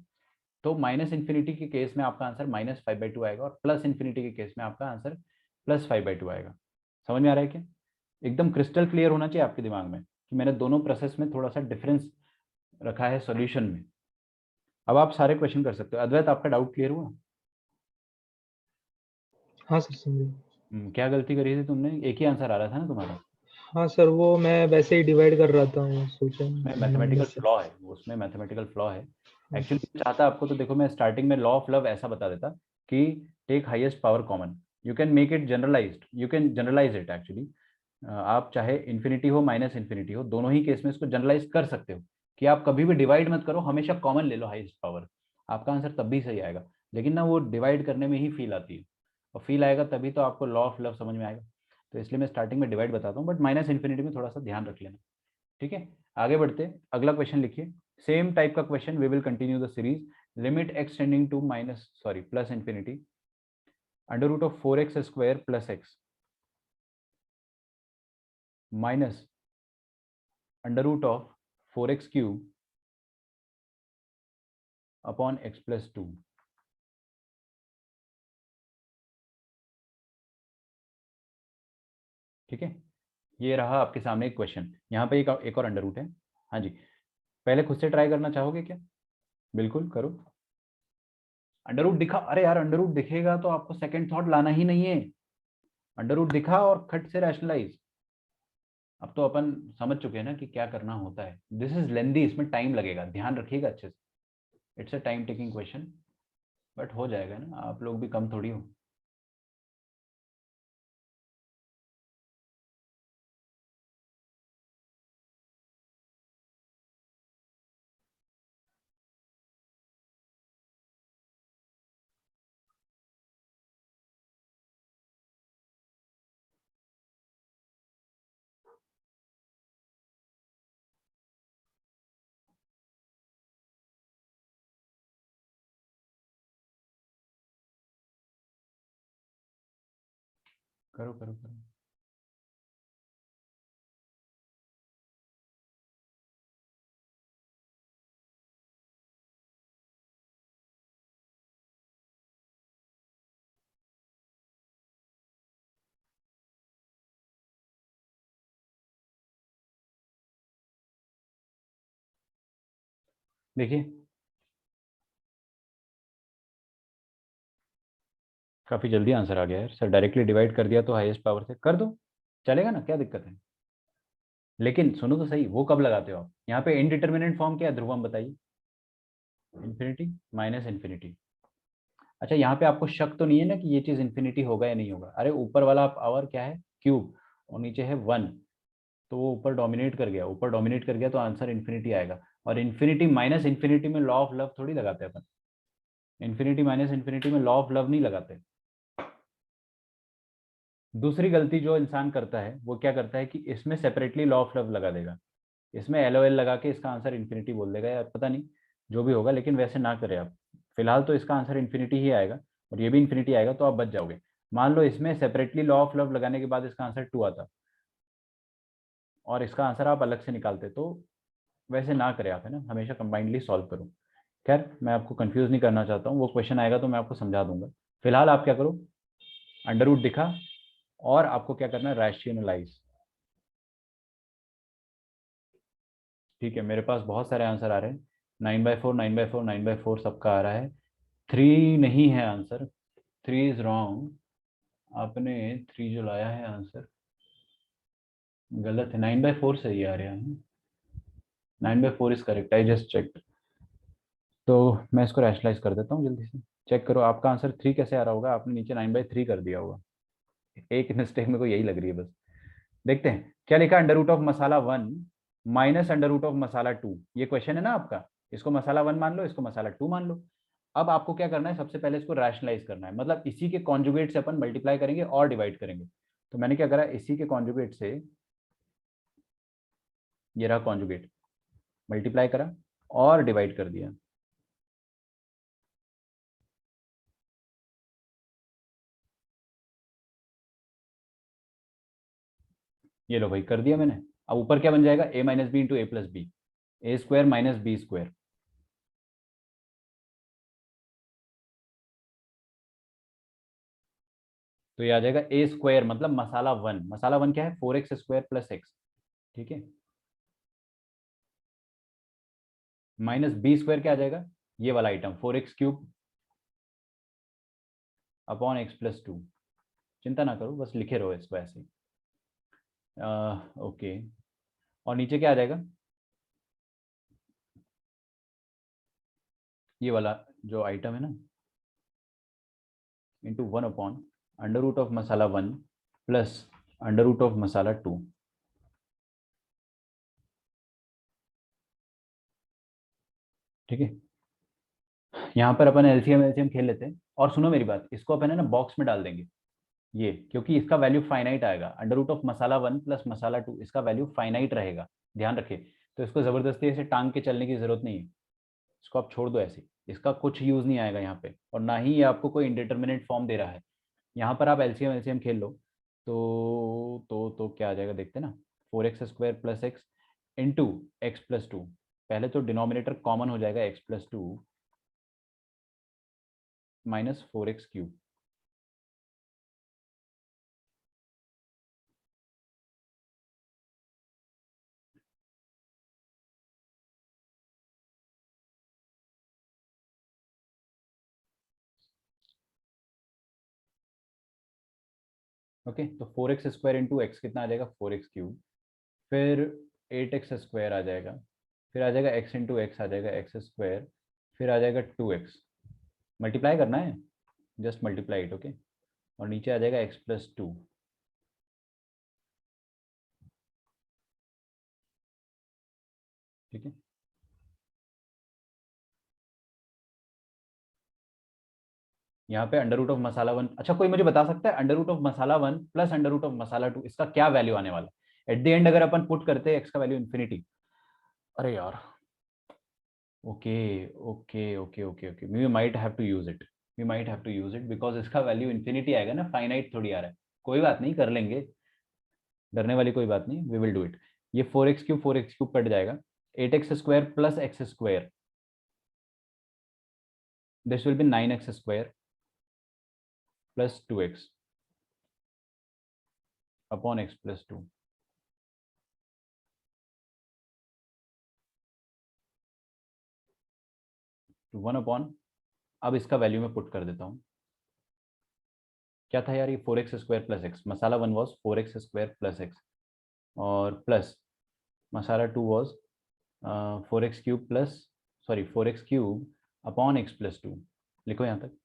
तो माइनस इन्फिनिटी के केस में आपका आंसर माइनस 5/2 आएगा, और प्लस इन्फिनिटी के केस में आपका आंसर प्लस 5/2 आएगा। समझ में आ रहा है क्या, एकदम क्रिस्टल क्लियर होना चाहिए आपके दिमाग में कि मैंने दोनों प्रोसेस में थोड़ा सा डिफरेंस रखा है सॉल्यूशन में। अब आप सारे क्वेश्चन कर सकते हो। अद्वैत, आपका डाउट क्लियर हुआ? हाँ सर समझे। क्या गलती करी थी तुमने, एक ही आंसर आ रहा था ना तुम्हारा? हाँ सर, वो मैं वैसे ही डिवाइड कर रहा था, वो सोचा उसमें मिस मैथमेटिकल से। फ्लॉ है, उसमें मैथमेटिकल फ्लॉ है। हाँ एक्चुअली सर। चाहता आपको तो देखो, मैं स्टार्टिंग में लॉ ऑफ लव ऐसा बता देता कि take highest power common, you can make it generalized, you can generalize it actually. आप चाहे इन्फिनिटी हो माइनस इन्फिनिटी हो, दोनों ही केस में इसको जनरलाइज कर सकते हो कि आप कभी भी डिवाइड मत करो, हमेशा कॉमन ले लो हाईएस्ट पावर, आपका आंसर तब भी सही आएगा। लेकिन ना वो डिवाइड करने में ही फील आती है, और फील आएगा तभी तो आपको लॉ ऑफ लव समझ में आएगा। तो इसलिए मैं स्टार्टिंग में डिवाइड बताता हूँ, बट माइनस इन्फिनिटी में थोड़ा सा ध्यान रख लेना। ठीक है, आगे बढ़ते हैं, अगला क्वेश्चन लिखिए। सेम टाइप का question, we will continue the series. Limit x tending to plus infinity under root of 4x square plus x minus under root of 4x cube upon x plus 2। ठीक है, ये रहा आपके सामने एक question. यहाँ पे एक और अंडर रूट है। हाँ जी, पहले खुद से ट्राई करना चाहोगे क्या? बिल्कुल करो। अंडर रूट दिखा? अरे यार, अंडर रूट दिखेगा तो आपको सेकंड थॉट लाना ही नहीं है। अंडर रूट दिखा और खट से रैशनलाइज। अब तो अपन समझ चुके हैं ना कि क्या करना होता है। दिस इज लेंदी, इसमें टाइम लगेगा, ध्यान रखिएगा अच्छे से। It's a time taking question, but हो जाएगा ना, आप लोग भी कम थोड़ी हो। करो करो करो। देखिए, काफी जल्दी आंसर आ गया यार सर। डायरेक्टली डिवाइड कर दिया तो हाईएस्ट पावर से कर दो, चलेगा ना, क्या दिक्कत है? लेकिन सुनो तो सही, वो कब लगाते हो आप? यहाँ पे इनडिटर्मिनेंट फॉर्म क्या है ध्रुवम, बताइए। Infinity minus infinity. अच्छा, यहाँ पे आपको शक तो नहीं है ना कि ये चीज इन्फिनिटी होगा या नहीं होगा? अरे ऊपर वाला पावर क्या है? क्यूब, और नीचे है 1, तो वो ऊपर डोमिनेट कर गया। ऊपर डोमिनेट कर गया तो आंसर इन्फिनिटी आएगा। और इन्फिनिटी माइनस इन्फिनिटी में लॉ ऑफ लव थोड़ी लगाते अपन। इन्फिनिटी माइनस इन्फिनिटी में लॉ ऑफ लव नहीं लगाते। दूसरी गलती जो इंसान करता है वो क्या करता है कि इसमें सेपरेटली लॉ ऑफ लव लगा देगा, इसमें एलओएल लगा के इसका आंसर इन्फिनिटी बोल देगा, या पता नहीं जो भी होगा, लेकिन वैसे ना करें आप। फिलहाल तो इसका आंसर इन्फिनिटी ही आएगा, और ये भी इन्फिनिटी आएगा, तो आप बच जाओगे। मान लो इसमें सेपरेटली लॉ ऑफ लव लगाने के बाद इसका आंसर 2 आता, और इसका आंसर आप अलग से निकालते, तो वैसे ना करें आप, है ना, हमेशा कंबाइंडली सॉल्व करो। खैर, मैं आपको कंफ्यूज नहीं करना चाहता हूँ, वो क्वेश्चन आएगा तो मैं आपको समझा दूंगा। फिलहाल आप क्या करो, अंडर रूट दिखा, और आपको क्या करना है, रैशनलाइज। ठीक है, मेरे पास बहुत सारे आंसर आ रहे हैं। 9/4 9/4 9/4 सबका आ रहा है। 3 नहीं है आंसर, 3 इज रॉन्ग। आपने 3 जो लाया है आंसर गलत है, 9/4 सही आ रहा है। 9/4 is correct, I just check. तो मैं इसको रैशनलाइज कर देता हूँ जल्दी से। चेक करो आपका आंसर 3 कैसे आ रहा होगा, आपने नीचे 9/3 कर दिया होगा। एक मिस्टेक मेरे को यही लग रही है बस। देखते हैं क्या लिखा, अंडर रूट ऑफ मसाला 1 माइनस अंडर रूट ऑफ मसाला 2। ये क्वेश्चन है ना आपका, इसको मसाला 1 मान लो, इसको मसाला 2 मान लो। अब आपको क्या करना है, सबसे पहले इसको रैशनलाइज करना है, मतलब इसी के कॉन्जुगेट से अपन मल्टीप्लाई करेंगे और डिवाइड करेंगे। तो मैंने क्या करा, इसी के कॉन्जुगेट से, ये रहा कॉन्जुगेट, मल्टीप्लाई करा और डिवाइड कर दिया। ये लो भाई, कर दिया मैंने। अब ऊपर क्या बन जाएगा, a minus b into a plus b, a square minus b square. तो ये आ जाएगा ए स्क्वायर, मतलब मसाला 1। मसाला 1 क्या है, 4x स्क्वायर प्लस एक्स। ठीक है, माइनस बी स्क्वायर क्या आ जाएगा, ये वाला item 4x cube upon x plus 2। चिंता ना करो, बस लिखे रहो इसको ऐसे। ओके, और नीचे क्या आ जाएगा, ये वाला जो आइटम है ना, into 1 upon under root of मसाला 1 प्लस अंडर रूट ऑफ मसाला 2। ठीक है, यहाँ पर अपन एलसीएम एलसीएम खेल लेते हैं, और सुनो मेरी बात, इसको अपन है ना बॉक्स में डाल देंगे ये, क्योंकि इसका वैल्यू फाइनाइट आएगा। अंडर रूट ऑफ मसाला 1 प्लस मसाला 2, इसका वैल्यू फाइनाइट रहेगा, ध्यान रखिए। तो इसको जबरदस्ती ऐसे टांग के चलने की जरूरत नहीं है, इसको आप छोड़ दो ऐसे, इसका कुछ यूज नहीं आएगा यहाँ पे, और ना ही ये आपको कोई इंडिटरमिनेट फॉर्म दे रहा है। यहाँ पर आप एलसीएम एलसीएम खेल लो, तो क्या आ जाएगा देखते हैं ना, 4x² plus x into x plus two. पहले तो डिनोमिनेटर कॉमन हो जाएगा, x plus to minus 4x³ okay. तो 4x² इंटू एक्स कितना आ जाएगा, 4x³। फिर 8x² आ जाएगा, फिर आ जाएगा x इंटू एक्स आ जाएगा x², फिर आ जाएगा 2x। मल्टीप्लाई करना है, जस्ट मल्टीप्लाई इट, ओके। और नीचे आ जाएगा x प्लस टू, ठीक है। यहाँ पे अंडर रूट ऑफ मसाला 1, अच्छा कोई मुझे बता सकता है अंडर रूट ऑफ मसाला 1 प्लस अंडर रूट ऑफ मसाला 2 इसका क्या वैल्यू आने वाला है एट द एंड, अगर अपन पुट करते हैं x का वैल्यू इन्फिनिटी। अरे यार, okay okay okay okay okay, we might have to use it, we might have to use it, because इसका वैल्यू इन्फिनिटी आएगा ना, फाइनाइट थोड़ी आ रहा है। कोई बात नहीं, कर लेंगे, डरने वाली कोई बात नहीं, वी विल डू इट। ये 4x³ कट जाएगा, 8x² plus x², this will be 9x² plus 2x upon x plus to, 1 upon, अब इसका वैल्यू मैं पुट कर देता हूँ। क्या था यार ये, 4x² प्लस एक्स, मसाला 1 वॉज 4x² प्लस एक्स, और प्लस मसाला 2 was 4x³ plus, sorry 4x³ upon x plus two. लिखो यहाँ तक।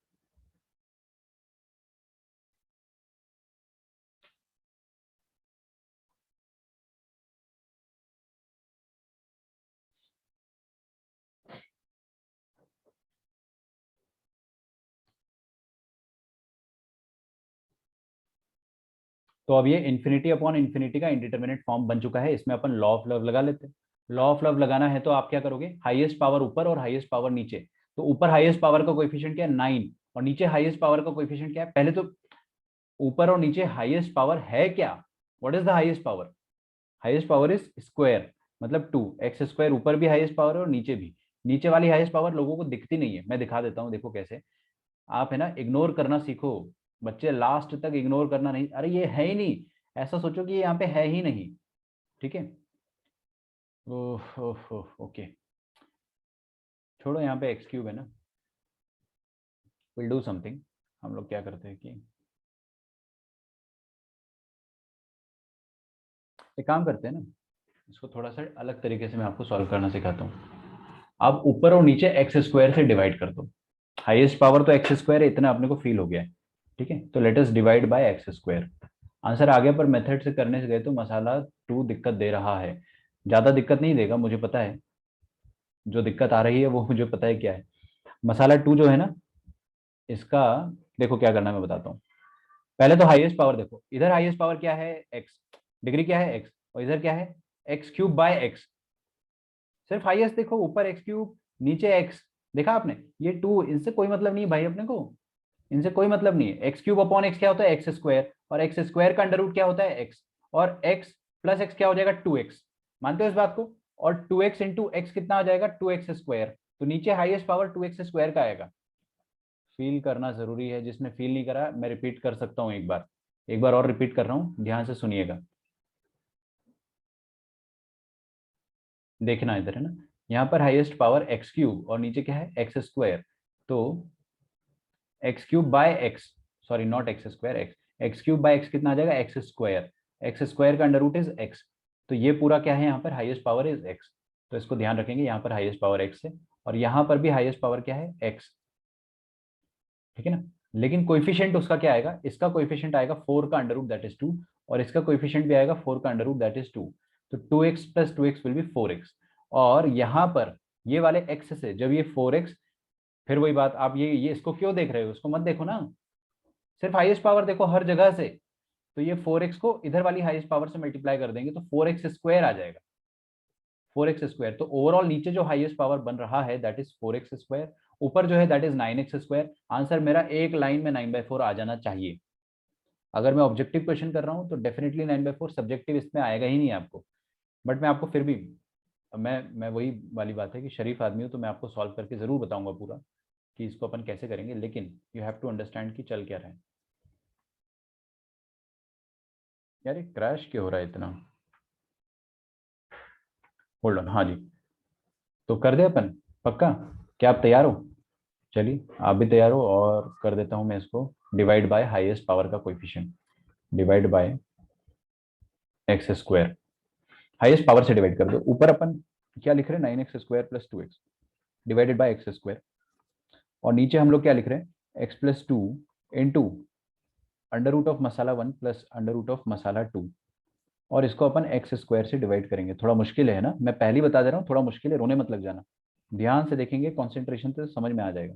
तो अब ये इन्फिनिटी अपॉन इन्फिनिटी का इंडिटरमिनेट फॉर्म बन चुका है, इसमें अपन लॉ ऑफ लव लगा लेते हैं। लॉ ऑफ लव लगाना है तो आप क्या करोगे, हाईएस्ट पावर ऊपर और हाईएस्ट पावर नीचे। तो ऊपर हाईएस्ट पावर का कोएफिशिएंट क्या है, 9, और नीचे हाईएस्ट पावर का कोएफिशिएंट क्या है, पहले तो ऊपर और नीचे हाईएस्ट पावर है क्या, what is the highest power, highest power is square, मतलब 2x² ऊपर भी हाईएस्ट पावर है और नीचे भी। नीचे वाली हाईएस्ट पावर लोगों को दिखती नहीं है, मैं दिखा देता हूँ, देखो कैसे। आप है ना इग्नोर करना सीखो बच्चे, लास्ट तक इग्नोर करना नहीं, अरे ये है ही नहीं, ऐसा सोचो कि ये यहाँ पे है ही नहीं, ठीक है। ओह ओह ओह, ओके, छोड़ो, यहाँ पे x³ है ना, विल डू समथिंग। हम लोग क्या करते हैं कि एक काम करते हैं ना, इसको थोड़ा सा अलग तरीके से मैं आपको सॉल्व करना सिखाता हूँ। आप ऊपर और नीचे x² से डिवाइड कर दो, हाईएस्ट पावर तो x² है, इतना अपने को फील हो गया है, ठीक है। तो let us divide by x²। Answer आ गया, पर मेथड से करने से गए तो मसाला 2 दिक्कत दे रहा है, ज्यादा दिक्कत नहीं देगा, मुझे पता है जो दिक्कत आ रही है वो मुझे पता है क्या है। मसाला 2 जो है ना, इसका देखो क्या करना है, मैं बताता हूँ। पहले तो हाईएस्ट पावर देखो, इधर हाईएस्ट पावर क्या है x, डिग्री क्या है x, और इधर क्या है x³ बाय x। सिर्फ हाईएस्ट देखो, ऊपर x³ नीचे x, देखा आपने, ये 2, इनसे कोई मतलब नहीं भाई अपने को, इनसे कोई मतलब नहीं है। x³ अपॉन x क्या होता है, x², और x² का अंडर रूट क्या होता है x, और x प्लस x क्या हो जाएगा 2x, मानते हो इस बात को। और 2x इंटू एक्स कितना आ जाएगा, 2x², तो नीचे हाईएस्ट पावर 2x² का आएगा। फील करना जरूरी है, जिसने फील नहीं करा मैं रिपीट कर सकता हूँ, एक बार और रिपीट कर रहा हूँ, ध्यान से सुनिएगा। देखना इधर है ना, यहाँ पर हाईएस्ट पावर x³ और नीचे क्या है x², तो x³ by x, sorry not x², x³ by x कितना आ जाएगा x², x² का अंडर रूट इज x, तो ये पूरा क्या है यहाँ पर हाईएस्ट पावर इज x, तो इसको ध्यान रखेंगे, यहाँ पर हाईएस्ट पावर x है, और यहाँ पर भी हाईएस्ट पावर क्या है x, ठीक है ना। लेकिन कोएफिशिएंट उसका क्या आएगा, इसका कोएफिशिएंट आएगा 4 का अंडर रूट दैट इज 2, और इसका कोएफिशिएंट भी आएगा 4 का अंडर रूट दैट इज 2, तो 2x plus 2x will be 4x। और यहाँ पर ये वाले x से जब ये 4x फिर वही बात, आप ये इसको क्यों देख रहे हो, इसको मत देखो ना, सिर्फ हाईएस्ट पावर देखो हर जगह से। तो ये 4x को इधर वाली हाईएस्ट पावर से मल्टीप्लाई कर देंगे तो 4x स्क्वायर आ जाएगा, 4x स्क्वायर। तो ओवरऑल नीचे जो हाईएस्ट पावर बन रहा है दैट इज 4x स्क्वायर, ऊपर जो है that is 9x square. Answer मेरा एक लाइन में 9/4 आ जाना चाहिए। अगर मैं ऑब्जेक्टिव क्वेश्चन कर रहा हूँ तो डेफिनेटली 9/4, सब्जेक्टिव इसमें आएगा ही नहीं आपको। बट मैं आपको फिर भी, मैं वही वाली बात है कि शरीफ आदमी हूँ तो मैं आपको सॉल्व करके जरूर बताऊंगा पूरा कि इसको अपन कैसे करेंगे, लेकिन यू हैव टू अंडरस्टैंड कि चल क्या रहा है। यार ये क्रैश क्यों हो रहा है इतना, होल्ड ऑन। हाँ जी, तो कर दे अपन, पक्का? क्या आप तैयार हो? चलिए आप भी तैयार हो, और कर देता हूं मैं इसको डिवाइड बाय हाईएस्ट पावर का coefficient, divide by x square. Highest power से डिवाइड कर दो। ऊपर अपन क्या लिख रहे हैं, 9x square plus 2x divided by x square, और नीचे हम लोग क्या लिख रहे हैं, x plus 2 into under root of मसाला 1 प्लस अंडर रूट ऑफ मसाला 2, और इसको अपन एक्स स्क्वायर से डिवाइड करेंगे। थोड़ा मुश्किल है ना, मैं पहले ही बता दे रहा हूँ, थोड़ा मुश्किल है, रोने मत लग जाना, ध्यान से देखेंगे कॉन्सेंट्रेशन से समझ में आ जाएगा।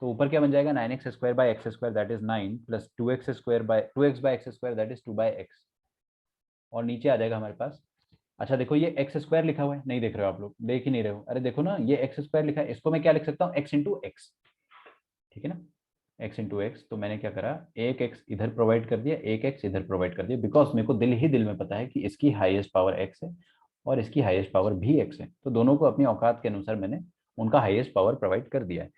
तो ऊपर क्या बन जाएगा, 9x square by x square that is 9 plus 2x square by 2x by x square that is 2/x, और नीचे आ जाएगा हमारे पास। अच्छा देखो ये एक्स स्क्वायर लिखा हुआ है, नहीं देख रहे हो आप लोग, देख ही नहीं रहे हो, अरे देखो ना ये एक्स स्क्वायर लिखा है, इसको मैं क्या लिख सकता हूँ, एक्स इंटू एक्स, ठीक है ना, एक्स इंटू एक्स। तो मैंने क्या करा, एक एक्स इधर प्रोवाइड कर दिया, एक एक्स इधर प्रोवाइड कर दिया, बिकॉज मेरे को दिल ही दिल में पता है कि इसकी हाईएस्ट पावर एक्स है और इसकी हाईएस्ट पावर भी एक्स है, तो दोनों को अपनी औकात के अनुसार मैंने उनका हाईएस्ट पावर प्रोवाइड कर दिया है।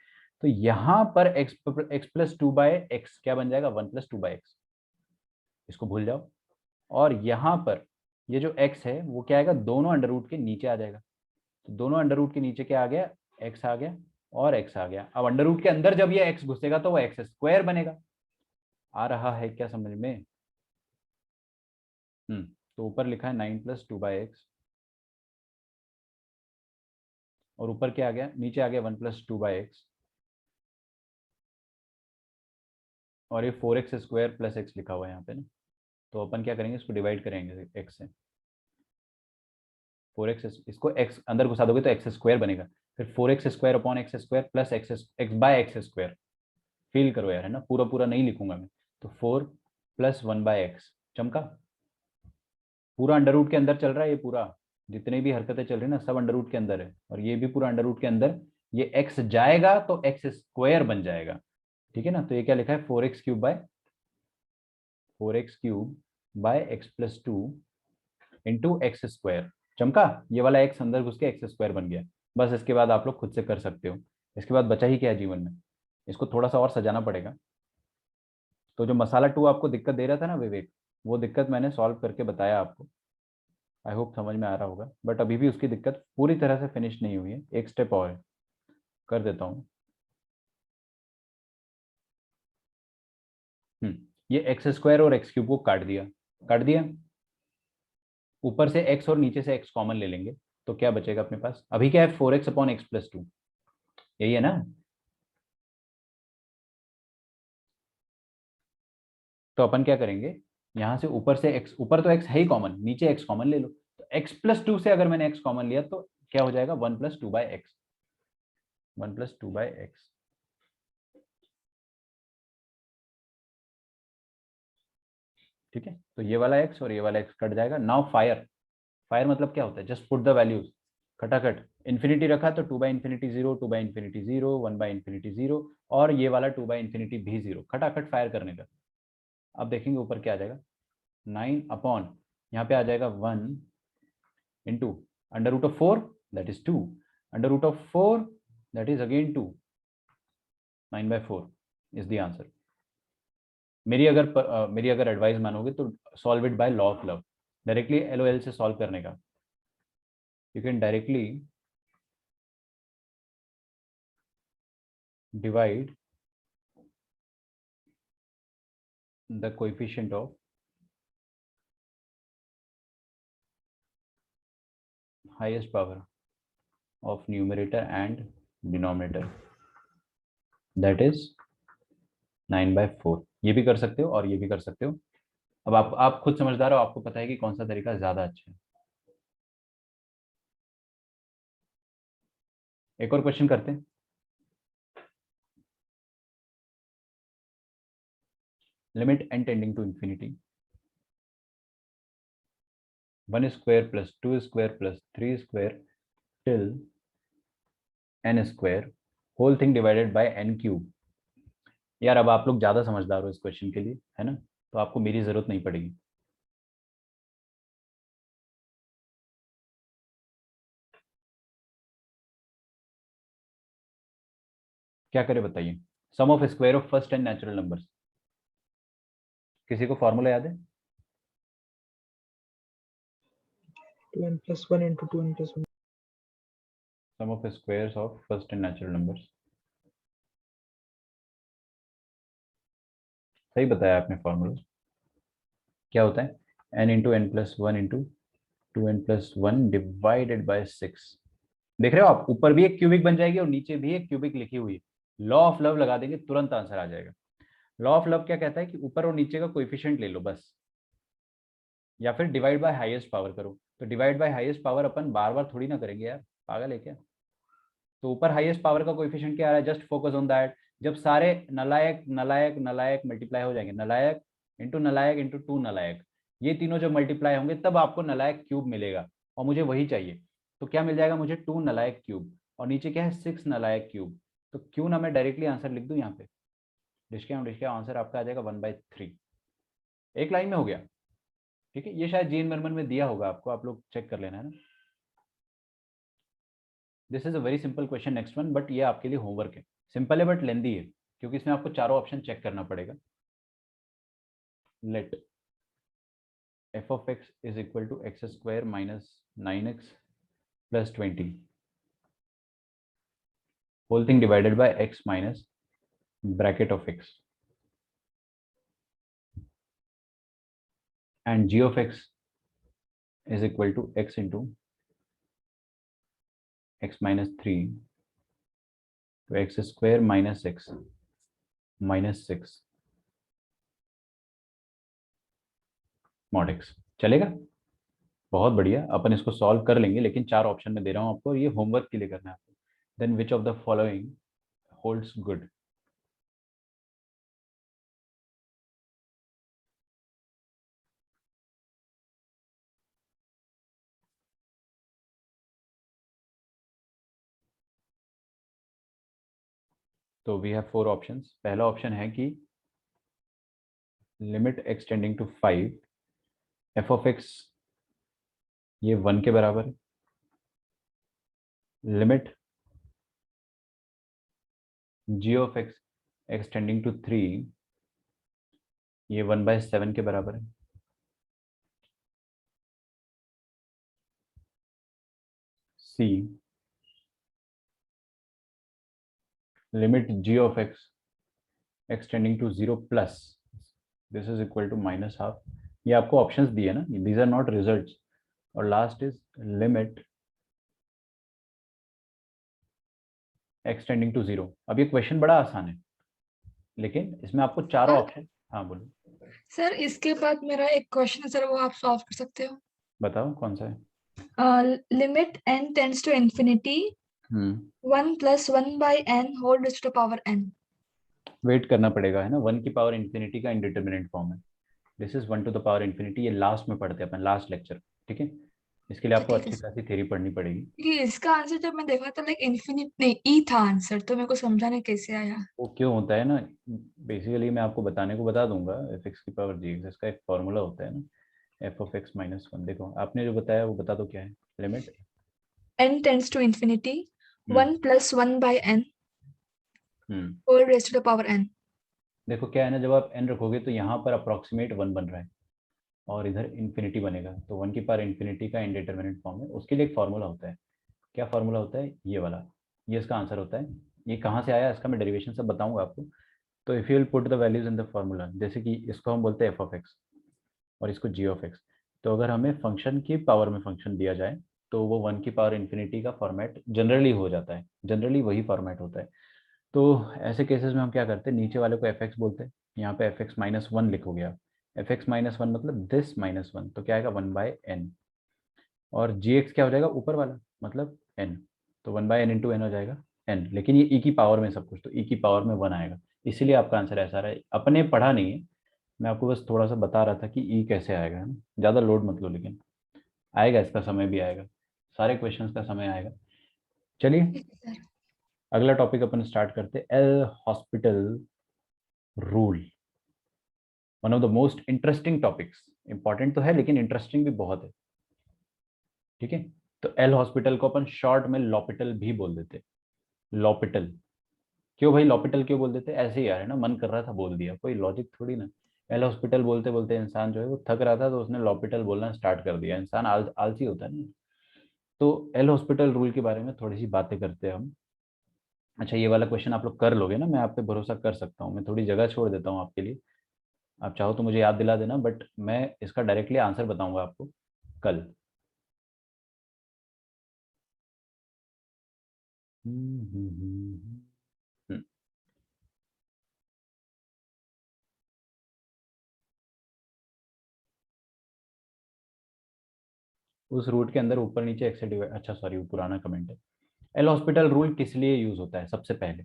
तो यहाँ पर एक्स प्लस 2/x क्या बन जाएगा, 1 प्लस 2/x, इसको भूल जाओ। और यहाँ पर ये जो x है वो क्या आएगा, दोनों अंडर रूट के नीचे आ जाएगा। तो दोनों अंडर रूट के नीचे क्या आ गया, x आ गया और x आ गया। अब अंडर रूट के अंदर जब ये x घुसेगा तो वो एक्स स्क्वायर बनेगा। आ रहा है क्या समझ में? तो ऊपर लिखा है 9 प्लस 2/x, और ऊपर क्या आ गया, नीचे आ गया 1 प्लस 2/x, और ये 4x स्क्वायर प्लस x लिखा हुआ है यहाँ पे ना। तो अपन क्या करेंगे, इसको डिवाइड करेंगे x से, 4x, इसको x अंदर घुसा दोगे तो एक्स स्क्वायर बनेगा, फिर 4x square upon x square plus x by x square. Feel करो यार, है ना, पूरा पूरा नहीं लिखूंगा मैं। तो 4 प्लस 1/x, चमका, पूरा अंडर रूट के अंदर चल रहा है, ये पूरा जितने भी हरकतें चल रही है ना सब अंडर रूट के अंदर है, और ये भी पूरा अंडर रूट के अंदर। ये x जाएगा तो एक्स स्क्वायर बन जाएगा, ठीक है ना। तो ये क्या लिखा है, 4x³ bye x+2 into x square, चमका, ये वाला x अंदर घुस के एक्स स्क्वायर बन गया। बस इसके बाद आप लोग खुद से कर सकते हो, इसके बाद बचा ही क्या है जीवन में, इसको थोड़ा सा और सजाना पड़ेगा। तो जो मसाला 2 आपको दिक्कत दे रहा था ना विवेक, वो दिक्कत मैंने सॉल्व करके बताया आपको, आई होप समझ में आ रहा होगा। बट अभी भी उसकी दिक्कत पूरी तरह से फिनिश नहीं हुई है, एक स्टेप और है, कर देता हूँ। ये एक्स स्क्वायर और x³ को काट दिया, काट दिया, ऊपर से x और नीचे से x कॉमन ले लेंगे, तो क्या बचेगा अपने पास, अभी क्या है 4x/x+2, यही है ना। तो अपन क्या करेंगे, यहाँ से ऊपर से x, ऊपर तो x है ही कॉमन, नीचे x कॉमन ले लो, तो x+2 से अगर मैंने x कॉमन लिया तो क्या हो जाएगा, 1+2/x, 1+2/x, ठीक है। तो ये वाला x और ये वाला x कट जाएगा। नाउ फायर, फायर मतलब क्या होता है, जस्ट पुट द वैल्यूज, खटाखट, इन्फिनिटी रखा तो 2/∞ 0, 2/∞ 0, 1/∞ 0, और ये वाला 2/∞ भी 0, खटाखट फायर करने का। अब देखेंगे ऊपर क्या आ जाएगा, 9 अपॉन, यहाँ पे आ जाएगा 1 into under root of 4 that is 2, under root of 4 that is again 2, 9/4 is the answer. मेरी अगर एडवाइस मानोगे तो solve it by law of love, directly LOL से सॉल्व करने का। You can directly divide the coefficient of highest power of numerator and denominator, that is 9/4। ये भी कर सकते हो और ये भी कर सकते हो। अब आप खुद समझदार हो, आपको पता है कि कौन सा तरीका ज्यादा अच्छा है। एक और क्वेश्चन करते हैं, limit n tending to infinity 1 square plus 2 square plus 3 square till n square whole thing divided by n cube. यार अब आप लोग ज़्यादा समझदार हो इस क्वेश्चन के लिए, है ना, तो आपको मेरी ज़रूरत नहीं पड़ेगी। क्या करें बताइए? Sum of square of first n natural numbers, किसी को फॉर्मूला याद है? 2n plus 1 into 2n plus 1. Sum of squares of first n natural numbers, सही बताया आपने फॉर्मूला। क्या होता है? n into n plus one into 2n plus one divided by 6। देख रहे हो आप, ऊपर भी एक क्यूबिक बन जाएगी और नीचे भी एक क्यूबिक लिखी हुई है। लॉ ऑफ लव लगा देंगे, तुरंत आंसर आ जाएगा। लॉ ऑफ लव क्या कहता है कि ऊपर और नीचे का कोएफिशिएंट ले लो बस, या फिर डिवाइड बाय हाईएस्ट पावर करो। तो डिवाइड बाय हाईएस्ट पावर अपन बार बार थोड़ी ना करेंगे यार, पागल है क्या? तो ऊपर हाईएस्ट पावर का कोएफिशिएंट क्या आ रहा है, जस्ट फोकस ऑन दैट। जब सारे नलायक नलायक नलायक मल्टीप्लाई हो जाएंगे, नलायक इंटू टू नलायक, ये तीनों जब मल्टीप्लाई होंगे तब आपको नलायक क्यूब मिलेगा, और मुझे वही चाहिए। तो क्या मिल जाएगा मुझे? 2 नलायक क्यूब, और नीचे क्या है? 6 नलायक क्यूब। तो क्यों ना मैं डायरेक्टली आंसर लिख दूं यहाँ पे, डिस्के आंसर आपका आ जाएगा 1/3। एक लाइन में हो गया। ठीक है, ये शायद जीएन बर्मन में दिया होगा आपको, आप लोग चेक कर लेना, है ना। This is a very simple question next one, but ये आपके लिए होमवर्क है। सिंपल है बट लेंदी है, क्योंकि इसमें आपको चारों ऑप्शन चेक करना पड़ेगा। Let f of x is equal to x square minus 9x plus 20 whole thing divided by x minus bracket of x, and g of x is equal to x into x minus 3 to x square minus x minus 6 mod x। चलेगा? बहुत बढ़िया, अपन इसको solve कर लेंगे, लेकिन चार option में दे रहा हूं आपको, ये होमवर्क के लिए करना है आपको। Then which of the following holds good? तो वी हैव 4 ऑप्शंस। पहला ऑप्शन है कि limit x tending to 5 f of x ये 1 के बराबर है। Limit g of x tending to 3 ये 1/7 के बराबर है। c limit g of x tending to 0 plus this is equal to minus half. ये आपको ऑप्शंस दिए ना, दीज आर नॉट रिजल्ट्स। और last is limit x tending to 0। अब ये क्वेश्चन बड़ा आसान है, लेकिन इसमें आपको चारों ऑप्शन। हाँ बोलो। सर इसके बाद मेरा एक क्वेश्चन है सर, वो आप सॉल्व कर सकते हो। बताओ कौन सा है? Limit n tends to infinity 1 plus 1 by n whole raised to the power n। Wait करना पड़ेगा, है ना। 1 की पावर इंफिनिटी का इंडिटरमिनेंट फॉर्म है। This is 1 to the power infinity. ये लास्ट में पढ़ते हैं अपन, लास्ट लेक्चर। ठीक है, इसके लिए आपको ठीक है अच्छी सर, खासी थ्योरी पढ़नी पड़ेगी। क्योंकि इसका आंसर जब मैं देखा था लाइक इन्फिनिट नहीं ई था आंसर, तो मेरे को समझा नहीं कैसे आया। वो क्यों होता है ना, बेसिकली मैं आपको बताने को बता दूंगा। एफ एक्स की पावर जी एक्स, इसका एक फॉर्मूला होता है ना, F of x minus one. देखो आपने जो बताया वो बता दो क्या है। Limit n tends to infinity 1 plus 1 by n hmm whole raised to the power n। देखो क्या है ना, जब आप एन रखोगे तो यहाँ पर अप्रोक्सीमेट 1 बन रहा है और इधर इन्फिनिटी बनेगा, तो 1 की पावर इन्फिनिटी का इंडिटरमिनेंट फॉर्म है। उसके लिए एक फार्मूला होता है। क्या फार्मूला होता है? ये वाला, ये इसका आंसर होता है। ये कहाँ से आया इसका मैं डेरिवेशन सब बताऊंगा आपको। तो if you will put the values in the formula, जैसे कि इसको हम बोलते हैं एफ ऑफ एक्स और इसको जी ऑफ एक्स। तो अगर हमें फंक्शन की पावर में फंक्शन दिया जाए तो वो 1 की पावर इन्फिनिटी का फॉर्मेट जनरली हो जाता है, जनरली वही फॉर्मेट होता है। तो ऐसे केसेस में हम क्या करते हैं, नीचे वाले को एफ एक्स बोलते हैं, यहाँ पे एफ एक्स माइनस वन लिखोगे आप। एफ एक्स माइनस वन मतलब दिस माइनस वन, तो क्या आएगा 1/n। और जी एक्स क्या हो जाएगा ऊपर वाला, मतलब n। तो 1/n इंटू एन हो जाएगा n, लेकिन ये e की पावर में सब कुछ, तो e की पावर में 1 आएगा। इसीलिए आपका आंसर ऐसा रहा है। अपने पढ़ा नहीं है, मैं आपको बस थोड़ा सा बता रहा था कि ई कैसे आएगा, है ना। ज़्यादा लोड मत लो, लेकिन आएगा, इसका समय भी आएगा, सारे क्वेश्चंस का समय आएगा। चलिए अगला टॉपिक अपन स्टार्ट करते, L hospital rule, one of the most interesting topics. Important तो है लेकिन इंटरेस्टिंग भी बहुत है, ठीक है। तो एल हॉस्पिटल को अपन शॉर्ट में लॉपिटल भी बोल देते, लॉपिटल। क्यों भाई लॉपिटल क्यों बोल देते, ऐसे ही यार, है ना, मन कर रहा था बोल दिया, कोई लॉजिक थोड़ी ना। एल हॉस्पिटल बोलते बोलते इंसान जो है वो थक रहा था, तो उसने लॉपिटल बोलना स्टार्ट कर दिया। इंसान आलसी होता है ना। तो एल हॉस्पिटल रूल के बारे में थोड़ी सी बातें करते हैं हम। अच्छा, ये वाला क्वेश्चन आप लोग कर लोगे ना, मैं आप पे भरोसा कर सकता हूँ, मैं थोड़ी जगह छोड़ देता हूँ आपके लिए। आप चाहो तो मुझे याद दिला देना, बट मैं इसका डायरेक्टली आंसर बताऊंगा आपको कल। हम्म। उस रूट के अंदर ऊपर नीचे एक्स से डिवाइड, अच्छा सॉरी वो पुराना कमेंट है। एल हॉस्पिटल रूल किस लिए यूज होता है, सबसे पहले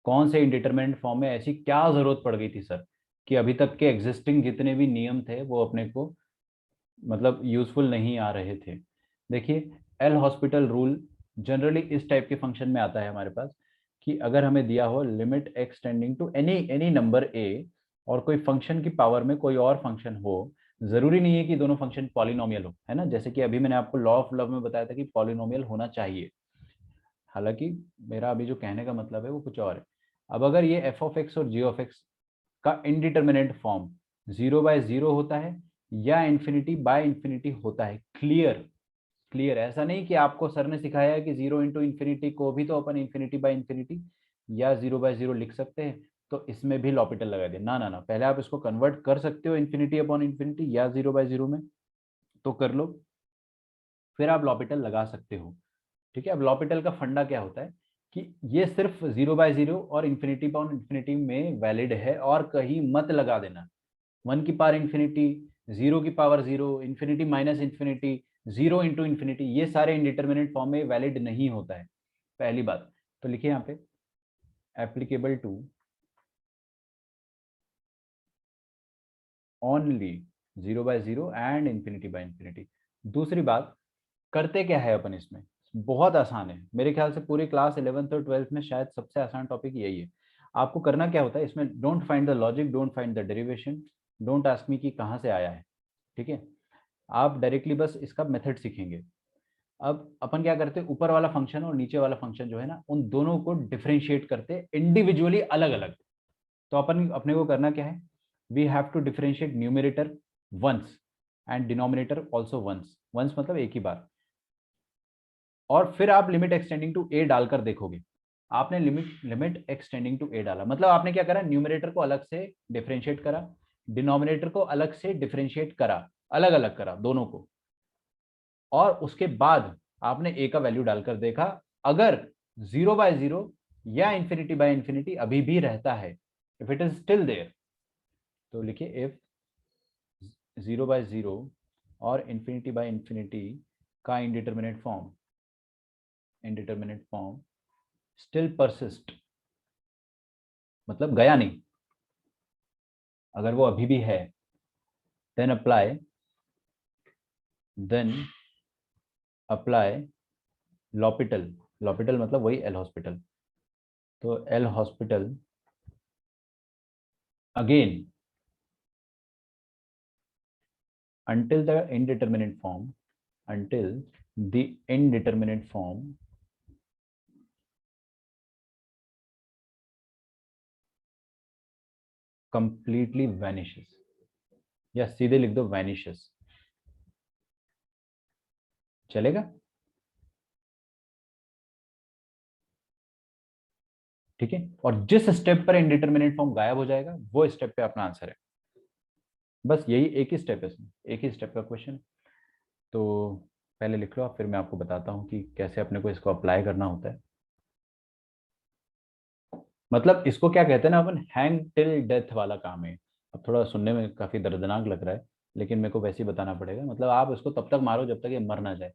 कौन से इंडिटरमिनेट फॉर्म में ऐसी क्या जरूरत पड़ गई थी सर, कि अभी तक के एग्जिस्टिंग जितने भी नियम थे वो अपने को मतलब यूजफुल नहीं आ रहे थे। देखिए, एल हॉस्पिटल रूल जनरली इस टाइप के फंक्शन में आता है हमारे पास, कि अगर हमें दिया हो limit extending to any any number a, और कोई फंक्शन की पावर में कोई और फंक्शन हो, जरूरी नहीं है कि दोनों फंक्शन पॉलिनोमियल हो, है ना। जैसे कि अभी मैंने आपको लॉ ऑफ लव में बताया था कि पॉलिनोमियल होना चाहिए, हालांकि मेरा अभी जो कहने का मतलब है वो कुछ और है। अब अगर ये एफ ऑफ एक्स और जी ऑफ एक्स का इनडिटर्मिनेट फॉर्म 0/0 होता है या इन्फिनिटी बाय इन्फिनिटी होता है, क्लियर क्लियर, ऐसा नहीं कि आपको सर ने सिखाया है कि 0 × ∞ को भी तो अपन इन्फिनिटी बाय इन्फिनिटी या 0/0 लिख सकते हैं, तो इसमें भी लॉपिटल लगा दिया। ना ना ना, पहले आप इसको कन्वर्ट कर सकते हो इन्फिनिटी अपॉन इन्फिनिटी या 0/0 में, तो कर लो, फिर आप लॉपिटल लगा सकते हो, ठीक है। अब लॉपिटल का फंडा क्या होता है कि ये सिर्फ 0/0 और इन्फिनिटी अपॉन इन्फिनिटी में वैलिड है, और कहीं मत लगा देना। 1∞, 0⁻0, इन्फिनिटी माइनस इन्फिनिटी, 0 × ∞, ये सारे इंडिटरमिनेट फॉर्म में वैलिड नहीं होता है, पहली बात। तो लिखिए यहाँ पे applicable to only 0/0 and infinity by infinity. दूसरी बात, करते क्या है अपन इसमें, बहुत आसान है, मेरे ख्याल से पूरी क्लास 11th और 12th में शायद सबसे आसान टॉपिक यही है। आपको करना क्या होता है इसमें, don't find the logic, don't find the derivation, don't ask me कि कहाँ से आया है, ठीक है। आप डायरेक्टली बस इसका मेथड सीखेंगे। अब अपन क्या करते हैं, ऊपर वाला फंक्शन और नीचे वाला फंक्शन जो है ना, उन दोनों को डिफरेंशिएट करते इंडिविजुअली, अलग अलग। तो अपन अपने को करना क्या है, we have to differentiate numerator once and denominator also once, once मतलब एक ही बार, और फिर आप लिमिट एक्सटेंडिंग टू ए डालकर देखोगे। आपने लिमिट एक्सटेंडिंग टू ए डाला, मतलब आपने क्या करा, न्यूमरेटर को अलग से डिफरेंशिएट करा, डिनोमिनेटर को अलग से डिफरेंशिएट करा, अलग अलग करा दोनों को, और उसके बाद आपने ए का वैल्यू डालकर देखा, अगर 0/0 या इन्फिनिटी बाय इन्फिनिटी अभी भी रहता है, if it is still there, तो लिखिए इफ 0/0 और इन्फिनिटी बाय इन्फिनिटी का इनडिटरमिनेट फॉर्म स्टिल परसिस्ट, मतलब गया नहीं, अगर वो अभी भी है, देन अप्लाई लॉपिटल, लॉपिटल मतलब वही एल हॉस्पिटल। तो L hospital again until the indeterminate form completely vanishes, या सीधे लिख दो vanishes, चलेगा, ठीक है। और जिस स्टेप पर इंडिटरमिनेट फॉर्म गायब हो जाएगा वो स्टेप पे अपना आंसर है, बस यही एक ही स्टेप है इसमें, एक ही स्टेप का क्वेश्चन। तो पहले लिख लो आप, फिर मैं आपको बताता हूँ कि कैसे अपने को इसको अप्लाई करना होता है। मतलब इसको क्या कहते हैं ना अपन, हैंग टिल डेथ वाला काम है। अब थोड़ा सुनने में काफी दर्दनाक लग रहा है, लेकिन मेरे को वैसे ही बताना पड़ेगा। मतलब आप इसको तब तक मारो जब तक ये मर ना जाए,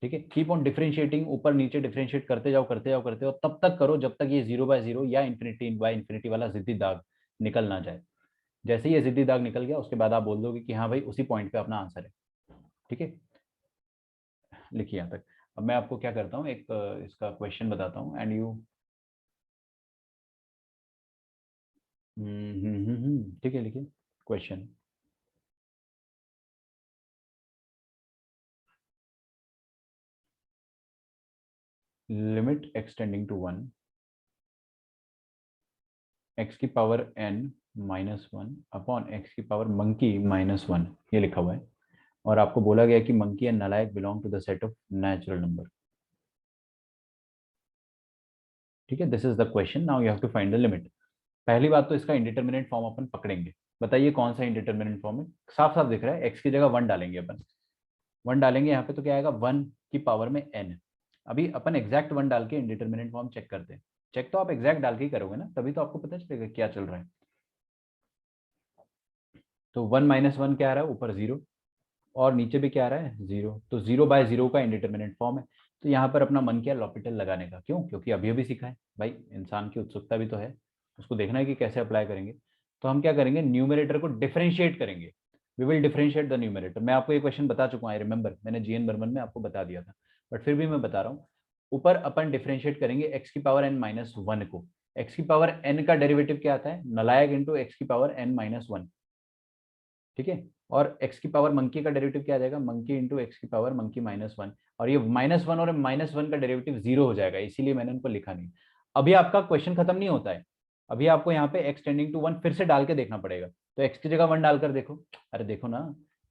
ठीक है। कीप ऑन डिफरेंशिएटिंग, ऊपर नीचे डिफरेंशिएट करते जाओ करते जाओ करते जाओ, तब तक करो जब तक ये 0/0 या इन्फिनिटी बाय इन्फिनिटी वाला जिद्दी दाग निकल ना जाए। जैसे ही ये जिद्दी दाग निकल गया उसके बाद आप बोल दोगे कि हाँ भाई उसी पॉइंट पे अपना आंसर है। ठीक है, लिखिए यहाँ तक। अब मैं आपको क्या करता हूँ, एक इसका क्वेश्चन बताता हूँ एंड यू ठीक है, लिखिए question. Limit extending to 1 x की पावर n -1 अपॉन x की पावर मंकी -1, ये लिखा हुआ है। और आपको बोला गया कि मंकी एंड नालायक belong to the set of natural number. ठीक है, this is the question, now you have to find the limit. पहली बात तो इसका इंडिटरमिनेट फॉर्म अपन पकड़ेंगे। बताइए कौन सा इंडिटरमिनेट फॉर्म है? साफ साफ दिख रहा है, x की जगह 1 डालेंगे अपन। 1 डालेंगे यहाँ पे तो क्या आएगा, 1 की पावर में n। अभी अपन एग्जैक्ट 1 डाल के इंडिटरमिनेट फॉर्म चेक करते हैं। चेक तो आप एग्जैक्ट डाल के ही करोगे ना, तभी तो आपको पता चलेगा क्या चल रहा है। तो 1 - 1 क्या आ रहा है, ऊपर 0 और नीचे भी क्या आ रहा है, 0। तो 0/0 का इंडिटरमिनेट फॉर्म है। तो यहाँ पर अपना मन किया लॉपिटल लगाने का। क्यों? क्योंकि अभी अभी सीखा है भाई, इंसान की उत्सुकता भी तो है, उसको देखना है कि कैसे अप्लाई करेंगे। तो हम क्या करेंगे, न्यूमरेटर को डिफरेंशिएट करेंगे। We will differentiate the numerator. मैं आपको ये क्वेश्चन बता चुका हूँ, आई रिमेंबर, मैंने जीएन बर्मन में आपको बता दिया था, बट फिर भी मैं बता रहा हूँ। ऊपर अपन डिफरेंशिएट करेंगे एक्स की पावर n-1 को। एक्स की पावर n का डेरिवेटिव क्या आता है, नलायक इंटू एक्स की पावर n-1। ठीक है, और x की पावर मंकी का डेरिवेटिव क्या आ जाएगा, मंकी इंटू एक्स की पावर मंकी -1। और ये -1 और -1 का डेरिवेटिव 0 हो जाएगा, इसीलिए मैंने उनको लिखा नहीं। अभी आपका क्वेश्चन खत्म नहीं होता है, अभी आपको यहाँ पे x टेंडिंग टू 1 फिर से डाल के देखना पड़ेगा। तो x की जगह 1 डालकर देखो, अरे देखो ना,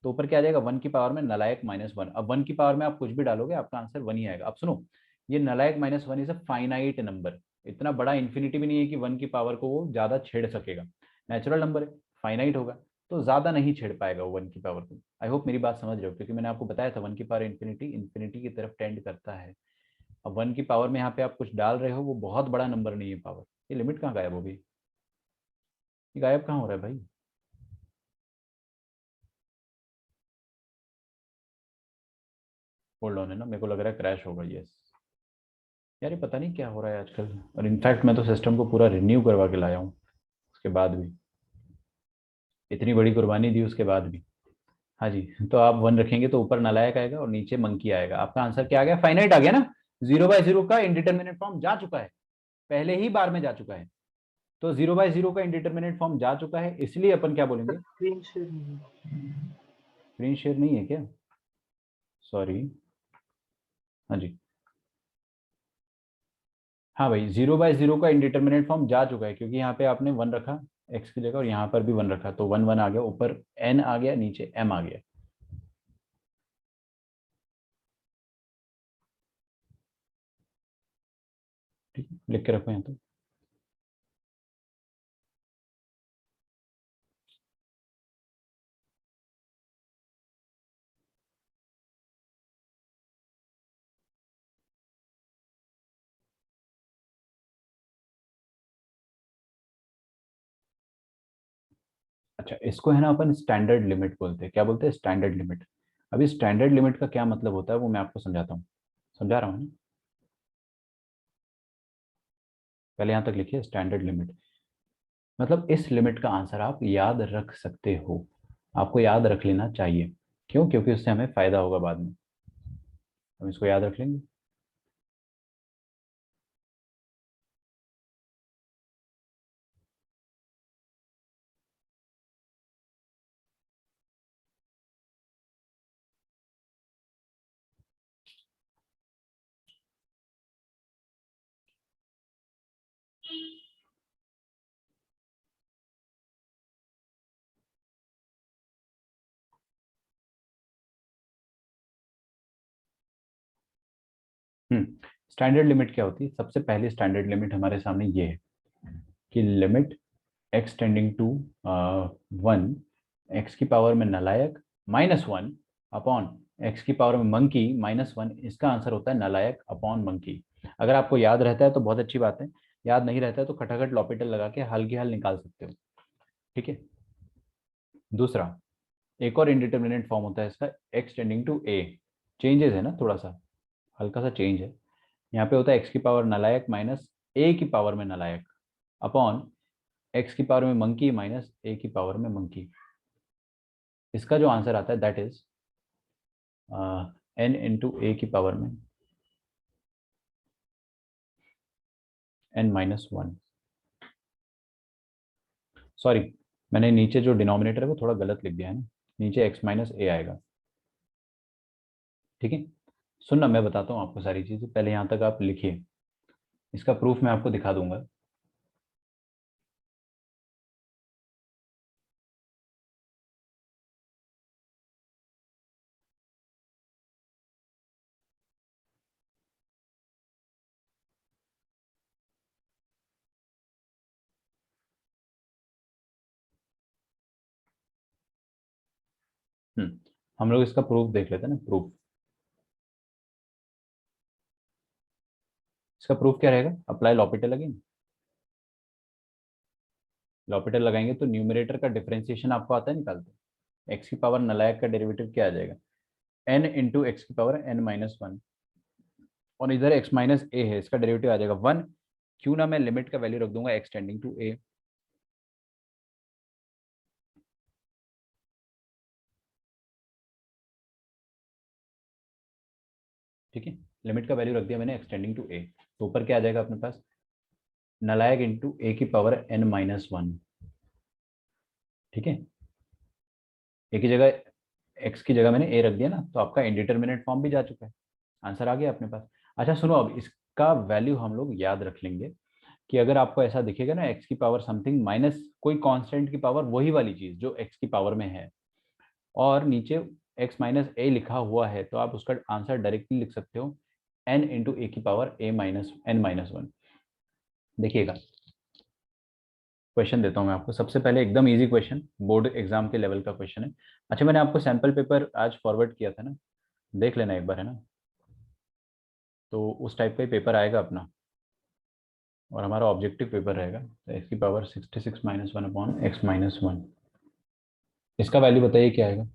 तो ऊपर क्या आ जाएगा, 1 की पावर में नलायक -1। अब 1 की पावर में आप कुछ भी डालोगे आपका आंसर 1 ही आएगा। अब सुनो, ये नलायक -1 इज अ फाइनाइट नंबर। इतना बड़ा इन्फिनिटी भी नहीं है कि 1 की पावर को वो ज्यादा छेड़ सकेगा। नेचुरल नंबर है, फाइनाइट होगा, तो ज्यादा नहीं छेड़ पाएगा वो 1 की पावर को। आई होप मेरी बात समझ रहे हो, क्योंकि मैंने आपको बताया था 1 की पावर इन्फिनिटी की तरफ टेंड करता है। अब 1 की पावर में यहाँ पे आप कुछ डाल रहे हो, वो बहुत बड़ा नंबर नहीं है पावर। ये लिमिट कहाँ गायब हो गई, ये गायब कहाँ हो रहा है भाई? होल्ड ऑन है ना, मेरे को लग रहा है क्रैश होगा। यस यार, ये पता नहीं क्या हो रहा है आजकल। और इनफैक्ट मैं तो सिस्टम को पूरा रिन्यू करवा के लाया हूँ, उसके बाद भी इतनी बड़ी कुर्बानी दी, उसके बाद भी। हाँ जी, तो आप 1 रखेंगे तो ऊपर नालायक आएगा और नीचे मंकी आएगा। आपका आंसर क्या आ गया, फाइनाइट आ गया ना। 0/0 का इंडिटरमिनेट फॉर्म जा चुका है, पहले ही बार में जा चुका है। तो 0/0 का इंडिटरमिनेट फॉर्म जा चुका है, इसलिए अपन क्या बोलेंगे, स्क्रीन शेयर नहीं। स्क्रीन शेयर नहीं है क्या, सॉरी। हाँ जी, हाँ भाई, 0/0 का इंडिटरमिनेट फॉर्म जा चुका है, क्योंकि यहाँ पे आपने 1 रखा x की जगह और यहाँ पर भी 1 रखा, तो 1 1 आ गया, ऊपर n आ गया, नीचे m आ गया। ठीक है, लिख के रखो यहाँ पे। अच्छा, इसको है ना अपन स्टैंडर्ड लिमिट बोलते हैं। क्या बोलते हैं, स्टैंडर्ड लिमिट। अभी स्टैंडर्ड लिमिट का क्या मतलब होता है वो मैं आपको समझाता हूँ, समझा रहा हूँ ना। पहले यहाँ तक लिखिए, स्टैंडर्ड लिमिट मतलब इस लिमिट का आंसर आप याद रख सकते हो, आपको याद रख लेना चाहिए। क्यों? क्योंकि उससे हमें फायदा होगा बाद में, हम इसको याद रख लेंगे। स्टैंडर्ड लिमिट क्या होती है? सबसे पहली स्टैंडर्ड लिमिट हमारे सामने ये है कि limit x tending to 1, x की पावर में नालायक -1 अपॉन एक्स की पावर में मंकी -1, इसका आंसर होता है नालायक अपॉन मंकी। अगर आपको याद रहता है तो बहुत अच्छी बात है, याद नहीं रहता है तो खटाखट लॉपिटल लगा के हल की हल निकाल सकते हो। ठीक है, दूसरा, एक और इंडिटरमिनेट फॉर्म होता है इसका, x tending to a। Changes है ना, थोड़ा सा हल्का सा चेंज है। यहाँ पे होता है x की पावर नालायक माइनस a की पावर में नालायक अपॉन x की पावर में मंकी माइनस a की पावर में मंकी। इसका जो आंसर आता है दैट इज n इंटू ए की पावर में n-1। सॉरी, मैंने नीचे जो डिनोमिनेटर है वो थोड़ा गलत लिख दिया है ना, नीचे x माइनस ए आएगा। ठीक है, सुनना मैं बताता हूँ आपको सारी चीजें, पहले यहाँ तक आप लिखिए, इसका प्रूफ मैं आपको दिखा दूंगा। हम लोग इसका प्रूफ देख लेते हैं ना, प्रूफ। इसका प्रूफ क्या रहेगा, अप्लाई लॉपिटल अगेन। लॉपिटल लगाएंगे तो न्यूमरेटर का डिफरेंशिएशन आपको आता है निकालते, एक्स की पावर नलायक का डेरिवेटिव क्या आ जाएगा, n इंटू एक्स की पावर n-1, और इधर x माइनस ए है, इसका डेरिवेटिव आ जाएगा 1। क्यों ना मैं लिमिट का वैल्यू रख दूंगा एक्सटेंडिंग टू a। ठीक है, लिमिट का वैल्यू रख दिया मैंने एक्सटेंडिंग टू a, तो ऊपर क्या आ जाएगा अपने पास, नलायक इंटू a की पावर n-1। ठीक है, a की जगह x की जगह मैंने a रख दिया ना, तो आपका इंडिटरमिनेट फॉर्म भी जा चुका है, आंसर आ गया अपने पास। अच्छा सुनो, अब इसका वैल्यू हम लोग याद रख लेंगे कि अगर आपको ऐसा दिखेगा ना x की पावर समथिंग माइनस कोई कांस्टेंट की पावर, वही वाली चीज जो x की पावर में है, और नीचे x माइनस ए लिखा हुआ है, तो आप उसका आंसर डायरेक्टली लिख सकते हो n इंटू ए की पावर n-1। देखिएगा, क्वेश्चन देता हूँ मैं आपको, सबसे पहले एकदम इजी क्वेश्चन, बोर्ड एग्जाम के लेवल का क्वेश्चन है। अच्छा, मैंने आपको सैंपल पेपर आज फॉरवर्ड किया था ना, देख लेना एक बार, है ना, तो उस टाइप का ही पेपर आएगा अपना, और हमारा ऑब्जेक्टिव पेपर रहेगा, तो एक्स की पावर 66-1 अपॉन x-1। इसका वैल्यू बताइए क्या आएगा।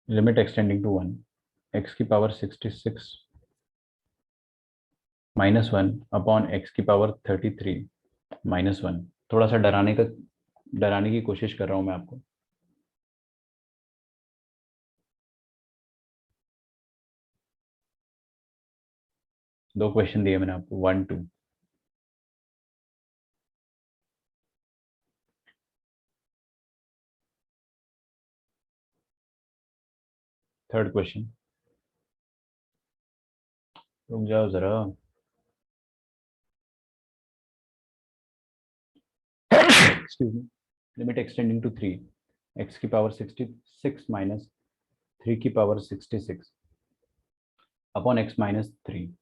लिमिट एक्सटेंडिंग टू 1, एक्स की पावर 66-1 अपॉन एक्स की पावर 33-1। थोड़ा सा डराने की कोशिश कर रहा हूँ मैं आपको। दो क्वेश्चन दिए मैंने आपको, 1-2। थर्ड क्वेश्चन, रुक जाओ जरा। Excuse me. Limit extending to 3, x की पावर 66 माइनस 3 की पावर 66 अपॉन x-3।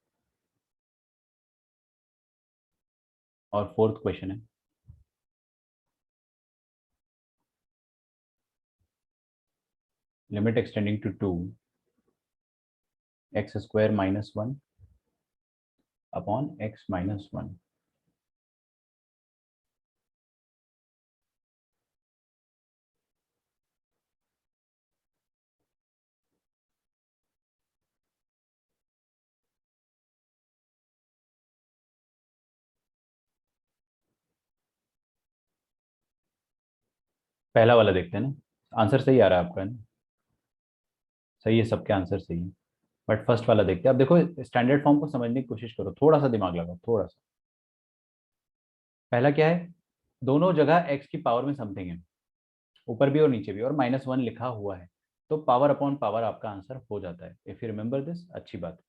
और फोर्थ क्वेश्चन है, लिमिट एक्सटेंडिंग टू 2, x² -1 अपॉन x-1। पहला वाला देखते हैं ना, आंसर सही आ रहा है आपका, है ना, सही है, सबके आंसर सही है, बट फर्स्ट वाला देखते हैं। अब देखो, स्टैंडर्ड फॉर्म को समझने की कोशिश करो, थोड़ा सा दिमाग लगाओ, थोड़ा सा। पहला क्या है, दोनों जगह x की पावर में समथिंग है, ऊपर भी और नीचे भी, और -1 लिखा हुआ है, तो पावर अपॉन पावर आपका आंसर हो जाता है, इफ यू रिमेंबर दिस, अच्छी बात है।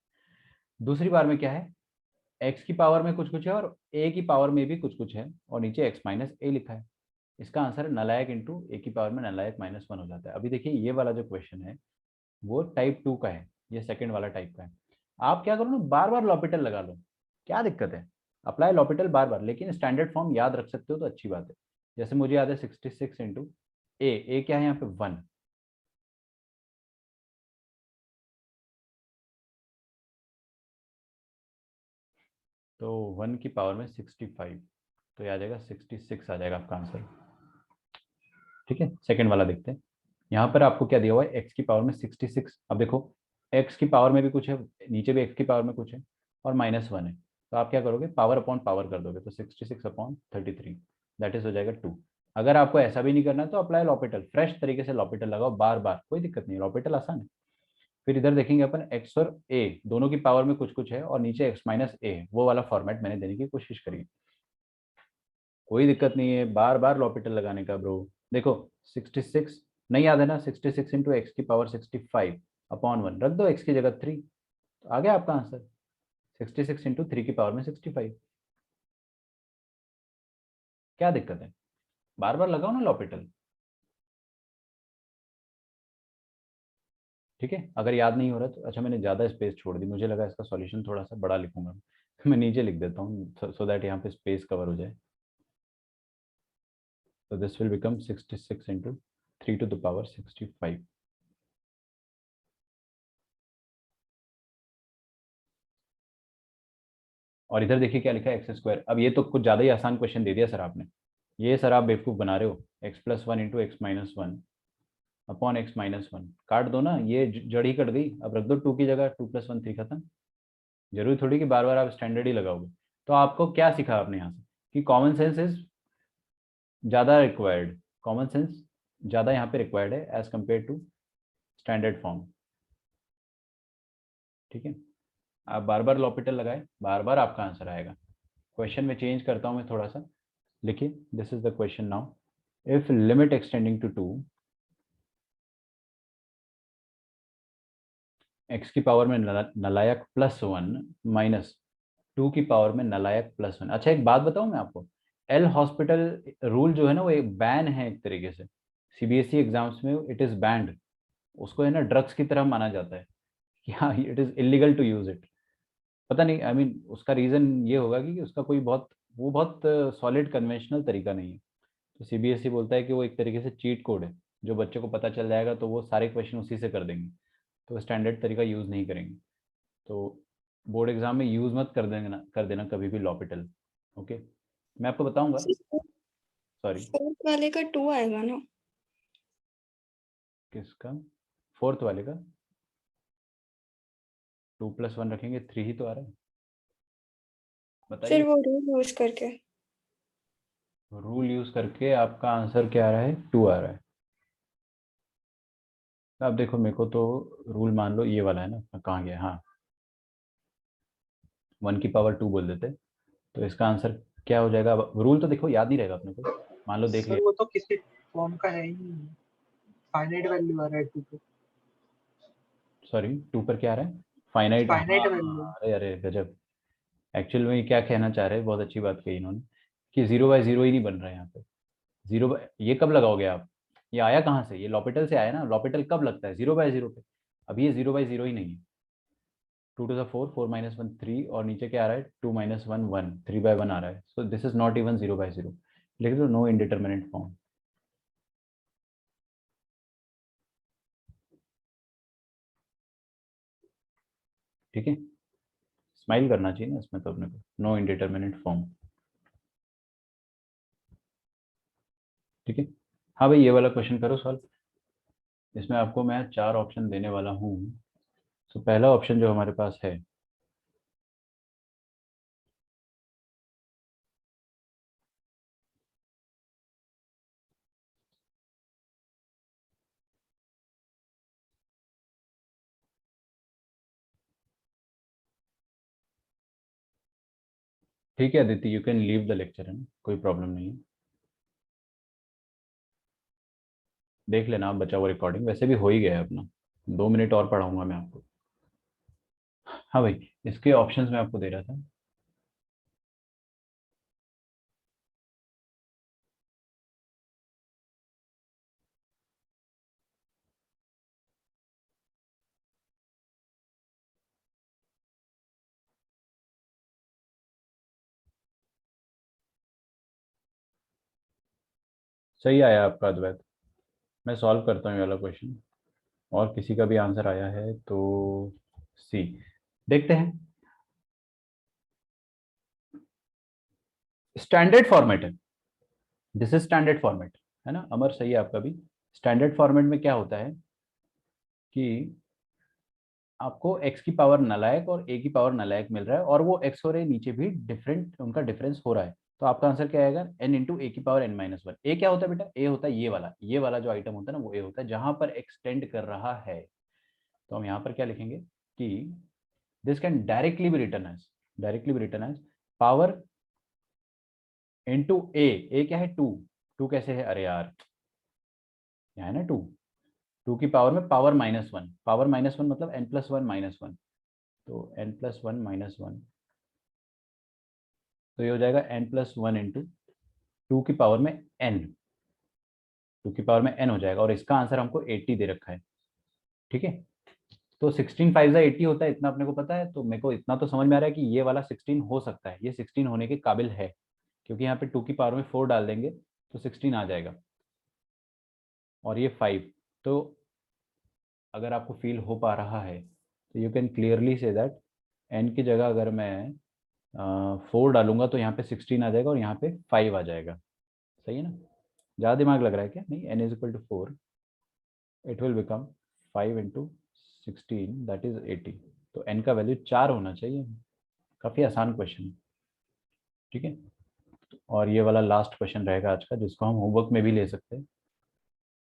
दूसरी बार में क्या है, x की पावर में कुछ कुछ है और a की पावर में भी कुछ कुछ है, और नीचे x-a लिखा है, इसका आंसर नलायक इंटू ए की पावर में नलायक -1 हो जाता है। अभी देखिए, ये वाला जो क्वेश्चन है वो टाइप 2 का है, ये सेकंड वाला टाइप का है। आप क्या करो ना, बार बार लॉपिटल लगा लो, क्या दिक्कत है, अप्लाई लॉपिटल बार बार, लेकिन स्टैंडर्ड फॉर्म याद रख सकते हो तो अच्छी बात है। जैसे मुझे याद है 66 इंटू ए क्या है यहाँ पे 1, तो 1 की पावर में 65, तो ये आ जाएगा 66 आ जाएगा आपका आंसर। ठीक है, सेकंड वाला देखते हैं। यहाँ पर आपको क्या दिया हुआ है, एक्स की पावर में 66। अब देखो एक्स की पावर में भी कुछ है, नीचे भी एक्स की पावर में कुछ है, और -1 है, तो आप क्या करोगे, पावर अपॉन पावर कर दोगे, तो 66/33, दैट इज हो जाएगा 2। अगर आपको ऐसा भी नहीं करना तो अप्लाई लॉपिटल, फ्रेश तरीके से लॉपिटल लगाओ बार बार, कोई दिक्कत नहीं है, लॉपिटल आसान है। फिर इधर देखेंगे अपन एक्स और ए दोनों की पावर में कुछ कुछ है, और नीचे x माइनस ए है, वो वाला फॉर्मेट मैंने देने की कोशिश करी। कोई दिक्कत नहीं है बार बार लॉपिटल लगाने का ब्रो। देखो 66 नहीं याद है ना, 66 इंटू एक्स की पावर 65/1 रख दो, एक्स की जगह 3, तो आ गया आपका आंसर, 66 इंटू 3 की पावर में 65। क्या दिक्कत है, बार बार लगाओ ना लॉपिटल। ठीक है, अगर याद नहीं हो रहा तो अच्छा, मैंने ज़्यादा स्पेस छोड़ दी, मुझे लगा इसका सॉल्यूशन थोड़ा सा बड़ा लिखूंगा मैं नीचे लिख देता हूँ सो दैट यहाँ पे स्पेस कवर हो जाए। So this will become 66 into 3 to the power 65. और इधर देखिए क्या लिखा है, एक्स स्क्वायर। अब ये तो कुछ ज़्यादा ही आसान क्वेश्चन दे दिया सर आपने, ये सर आप बेवकूफ़ बना रहे हो। x+1 into x minus one upon x minus one, काट दो ना, ये जड़ ही कट गई, अब रख दो 2 की जगह, 2+1 3 खत्म। जरूरी थोड़ी कि बार बार आप स्टैंडर्ड ही लगाओगे। तो आपको क्या सीखा आपने यहाँ से, कि कॉमन सेंस इज ज़्यादा रिक्वायर्ड, कॉमन सेंस ज़्यादा यहाँ पे रिक्वायर्ड है as compare to standard form. ठीक है, आप बार बार लॉपिटल लगाए, बार बार आपका आंसर आएगा। क्वेश्चन में चेंज करता हूं मैं थोड़ा सा, लिखिए this is the question now. If limit extending to 2, x की पावर में नलायक +1 माइनस 2 की पावर में नलायक +1। अच्छा एक बात बताऊं मैं आपको, एल हॉस्पिटल रूल जो है ना, वो एक बैन है एक तरीके से, सीबीएसई एग्जाम्स में इट इज बैंड, उसको है ना ड्रग्स की तरह माना जाता है कि हाँ it is illegal to use it. पता नहीं, आई मीन उसका रीजन ये होगा कि उसका कोई बहुत, वो बहुत सॉलिड कन्वेंशनल तरीका नहीं है। तो सीबीएसई बोलता है कि वो एक तरीके से चीट कोड है, जो बच्चों को पता चल जाएगा तो वो सारे क्वेश्चन उसी से कर देंगे, तो स्टैंडर्ड तरीका यूज़ नहीं करेंगे। तो बोर्ड एग्जाम में यूज़ मत कर देना कभी भी लॉपिटल। ओके, मैं आपको बताऊंगा। सॉरी, फोर्थ वाले का 2 आएगा ना? किसका, फोर्थ वाले का 2+1 रखेंगे 3 ही तो आ रहा है, फिर बताइए। वो रूल यूज करके रूल यूज़ करके आपका आंसर क्या आ रहा है, 2 आ रहा है। अब देखो मेरे को तो रूल मान लो ये वाला है ना, कहाँ गया, हाँ 1 की पावर 2 बोल देते, तो इसका आंसर क्या हो जाएगा। रूल तो देखो याद नहीं रहेगा अपने को, मान लो देख सर लिया। वो तो किसी फॉर्म का है ही नहीं, फाइनाइट वैल्यू आ रहा है 2 पे, सॉरी 2 पर क्या आ रहा है, फाइनाइट, हाँ फाइनाइट वैल्यू। हाँ, अरे अरे गजब। एक्चुअल में ये क्या कहना चाह रहे हैं, बहुत अच्छी बात कही इन्होंने, कि 0/0 ही नहीं बन रहा है यहाँ पे। ये कब लगाओगे आप, ये आया कहाँ से, ये लॉपिटल से आया ना, लॉपिटल कब लगता है 0/0 पे, अब ये 0/0 ही नहीं है। 2 to the 4, 4 - 1 3, और नीचे क्या आ रहा है, 2 - 1 1, 3/1 आ रहा है, so this is not even 0/0। लिख दो नो इंडिटरमिनेट फॉर्म। ठीक है, स्माइल करना चाहिए ना इसमें तो अपने को, नो इंडिटरमिनेट फॉर्म। ठीक है, हाँ भाई ये वाला क्वेश्चन करो सॉल्व। इसमें आपको मैं 4 ऑप्शन देने वाला हूँ। तो पहला ऑप्शन जो हमारे पास है, ठीक है Aditi, you can leave the lecture, है ना, कोई प्रॉब्लम नहीं है। देख लेना आप बचा हुआ रिकॉर्डिंग, वैसे भी हो ही गया है अपना, 2 मिनट और पढ़ाऊंगा मैं आपको। हाँ भाई, इसके ऑप्शंस मैं आपको दे रहा था। सही आया आपका अद्वैत, मैं सॉल्व करता हूँ ये वाला क्वेश्चन, और किसी का भी आंसर आया है तो सी, देखते हैं। स्टैंडर्ड फॉर्मेट है, दिस इज स्टैंडर्ड फॉर्मेट। है ना। अमर सही है आपका भी। स्टैंडर्ड फॉर्मेट में क्या होता है कि आपको x की पावर नालायक और a की पावर नालायक मिल रहा है, और वो x और a नीचे भी डिफरेंट, उनका डिफरेंस हो रहा है। तो आपका आंसर क्या आएगा, n इंटू ए की पावर n माइनस वन। ए क्या होता है बेटा, a होता है ये वाला जो आइटम होता है ना, वो a होता है जहां पर एक्सटेंड कर रहा है। तो हम यहाँ पर क्या लिखेंगे कि this can directly be written as power into a क्या है 2। 2 कैसे है, अरे यार यहाँ है ना 2, 2 की पावर में पावर -1, पावर -1 मतलब n+1 -1, तो n+1 - 1, तो ये हो जाएगा n+1 इंटू 2 की पावर में n, 2 की पावर में n हो जाएगा, और इसका आंसर हमको 80 दे रखा है। ठीक है, तो 16 5 80 होता है, इतना अपने को पता है। तो मेरे को इतना तो समझ में आ रहा है कि ये वाला 16 हो सकता है, ये 16 होने के काबिल है, क्योंकि यहाँ पे 2 की पावर में 4 डाल देंगे तो 16 आ जाएगा, और ये 5। तो अगर आपको फील हो पा रहा है तो you can clearly say that n की जगह अगर मैं 4 डालूंगा तो यहाँ पे 16 आ जाएगा और यहाँ पे 5 आ जाएगा। सही है ना, ज़्यादा दिमाग लग रहा है क्या, नहीं। n is equal to 4, it will become 5 into 16 that is 80। तो n का वैल्यू 4 होना चाहिए। काफ़ी आसान क्वेश्चन। ठीक है, और ये वाला लास्ट क्वेश्चन रहेगा आज का, जिसको हम होमवर्क में भी ले सकते हैं।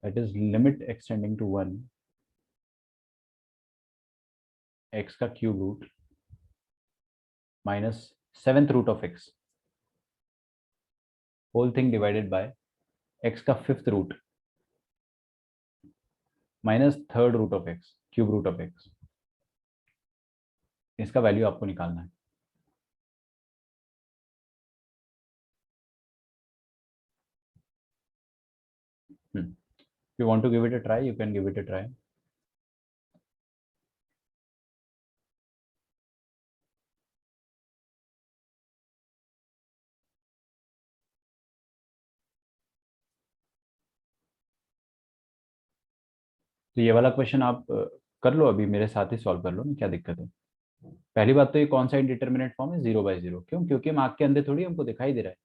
That is limit extending to 1 x का cube root minus 7th root of x whole thing divided by x का 5th root minus 3rd root of x cube root of x। इसका वैल्यू आपको निकालना है। If you want to give it a try, you can give it a try. तो ये वाला question आप कर लो, अभी मेरे साथ ही सॉल्व कर लो ना, क्या दिक्कत है। पहली बात तो ये कौन सा इंडिटरमिनेट फॉर्म है, 0/0। क्यों, क्योंकि हम आँख के अंदर थोड़ी हमको दिखाई दे रहा है।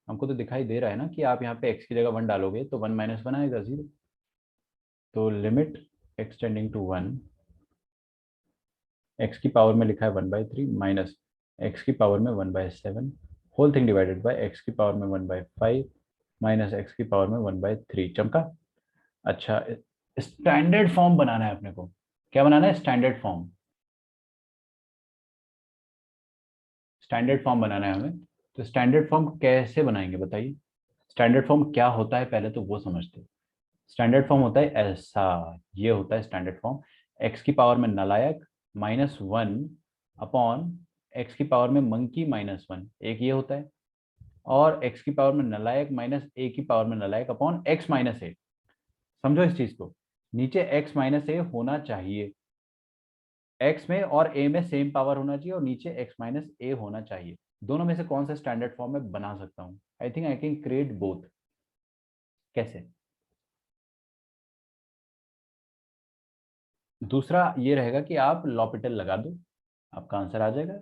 हमको तो दिखाई दे रहा है ना कि आप यहाँ पे x की जगह 1 डालोगे तो 1 - 1 आएगा 0। तो लिमिट एक्सटेंडिंग टू 1 x की पावर में लिखा है 1/3 माइनस x की पावर में 1/7 whole thing divided by x की पावर में 1/5 माइनस x की पावर में 1/3। चमका। अच्छा, स्टैंडर्ड फॉर्म बनाना है अपने को। क्या बनाना है, स्टैंडर्ड फॉर्म। स्टैंडर्ड फॉर्म बनाना है हमें। तो स्टैंडर्ड फॉर्म कैसे बनाएंगे बताइए। स्टैंडर्ड फॉर्म क्या होता है पहले तो वो समझते हैं। स्टैंडर्ड फॉर्म होता है ऐसा, ये होता है स्टैंडर्ड फॉर्म। x की पावर में नालायक -1 अपॉन x की पावर में मंकी -1, एक ये होता है। और x की पावर में नालायक माइनस a की पावर में नालायक अपॉन x - a। समझो इस चीज को, नीचे x - a होना चाहिए, x में और a में सेम पावर होना चाहिए, और नीचे x - a होना चाहिए। दोनों में से कौन सा स्टैंडर्ड फॉर्म में बना सकता हूँ, I think I can create both. कैसे, दूसरा ये रहेगा कि आप लॉपिटल लगा दो, आपका आंसर आ जाएगा।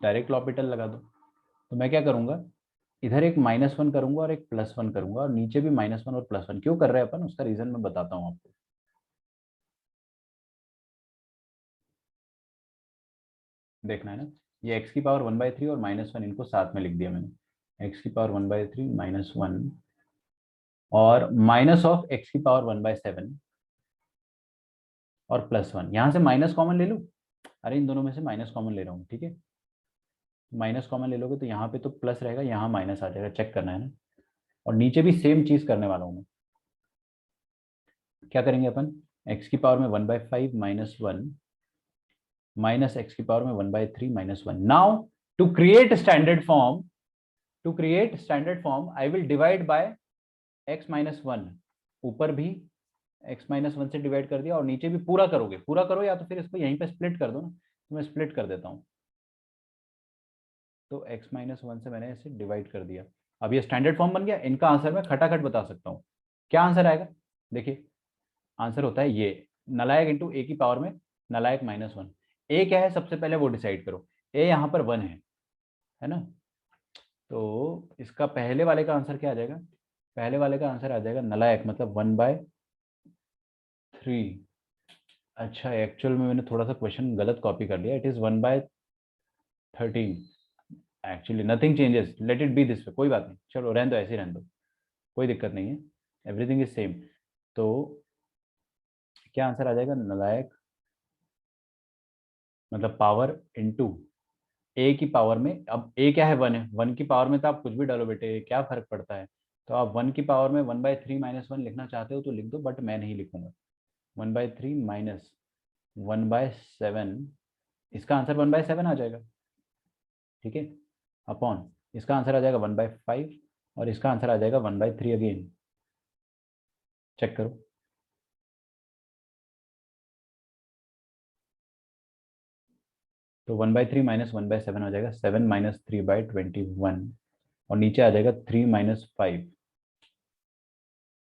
डायरेक्ट लॉपिटल लगा दो। तो मैं क्या करूंगा, इधर एक -1 करूंगा और एक +1 करूंगा, और नीचे भी -1 और +1। क्यों कर रहे हैं अपन, उसका रीजन मैं बताता हूँ आपको। देखना है ना, ये x की पावर 1/3 और -1 इनको साथ में लिख दिया मैंने। x की पावर 1/3 -1 और माइनस ऑफ x की पावर 1/7 और +1। यहाँ से माइनस कॉमन ले लूँ, अरे इन दोनों में से माइनस कॉमन ले रहा हूँ। ठीक है, माइनस कॉमन ले लोगे तो यहाँ पे तो प्लस रहेगा, यहाँ माइनस आ जाएगा, चेक करना है ना। और नीचे भी सेम चीज करने वाला हूँ मैं। क्या करेंगे अपन, x की पावर में 1/5 -1 माइनस x की पावर में 1/3 -1। Now to create standard form, I will divide by x - 1। ऊपर भी x - 1 से डिवाइड कर दिया, और नीचे भी पूरा करोगे, पूरा करो, या तो फिर इसको यहीं पे स्प्लिट कर दो ना। तो मैं स्प्लिट कर देता हूँ। तो x - 1 से मैंने इसे डिवाइड कर दिया। अब ये स्टैंडर्ड फॉर्म बन गया। इनका आंसर मैं खटाखट बता सकता हूँ। क्या आंसर आएगा, देखिए आंसर होता है ये, नालायक इंटू a की पावर में नालायक -1। a क्या है सबसे पहले वो डिसाइड करो। a यहाँ पर 1 है ना। तो इसका पहले वाले का आंसर क्या आ जाएगा, पहले वाले का आंसर आ जाएगा नलायक, मतलब 1/3। अच्छा, एक्चुअल में मैंने थोड़ा सा क्वेश्चन गलत कॉपी कर लिया, it is 1/13। Actually nothing changes, let it be this way, कोई बात नहीं, चलो रहने दो, ऐसे ही रहने दो, कोई दिक्कत नहीं है, एवरीथिंग इज सेम। तो क्या आंसर आ जाएगा, नलायक मतलब पावर इनटू ए की पावर में, अब ए क्या है, 1 है, 1 की पावर में तो आप कुछ भी डालो बेटे, क्या फर्क पड़ता है। तो आप 1 की पावर में 1/3 - 1 लिखना चाहते हो तो लिख दो, बट मैं नहीं लिखूंगा। 1/3 माइनस 1/7, इसका आंसर 1/7 आ जाएगा, ठीक है, अपॉन इसका आंसर आ जाएगा 1/5, और इसका आंसर आ जाएगा 1/3 अगेन। चेक करो, तो 1/3 माइनस 1/7 हो जाएगा 7 - 3/21, और नीचे आ जाएगा 3 -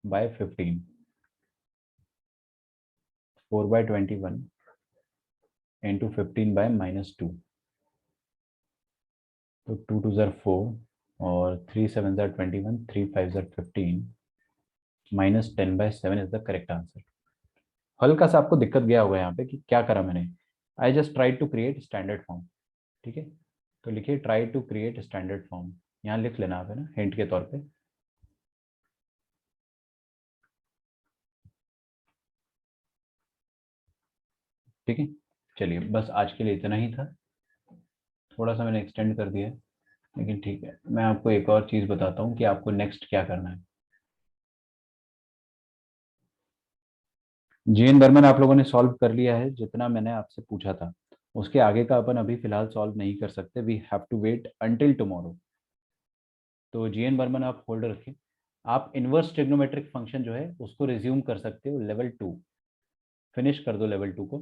5/15, 4/21 इंटू 15/-2, तो 2 2 ज़र 4 और 3 7 ज़र 21, 3 5 ज़र 15, -10/7 इज द करेक्ट आंसर। हल्का सा आपको दिक्कत गया होगा यहाँ पे कि क्या करा मैंने, I just try to create standard form, ठीक है। तो लिखिए try to create standard form, यहाँ लिख लेना आप, है ना, हिंट के तौर पे। ठीक है, चलिए बस आज के लिए इतना ही था, थोड़ा सा मैंने एक्सटेंड कर दिया है, लेकिन ठीक है। मैं आपको एक और चीज़ बताता हूँ कि आपको नेक्स्ट क्या करना है। जीएन बर्मन आप लोगों ने सॉल्व कर लिया है, जितना मैंने आपसे पूछा था, उसके आगे का अपन अभी फिलहाल सॉल्व नहीं कर सकते, we have to wait until tomorrow. तो जीएन बर्मन आप होल्ड रखें, आप इनवर्स ट्रिग्नोमेट्रिक फंक्शन जो है उसको रिज्यूम कर सकते हो, लेवल 2 फिनिश कर दो, लेवल 2 को।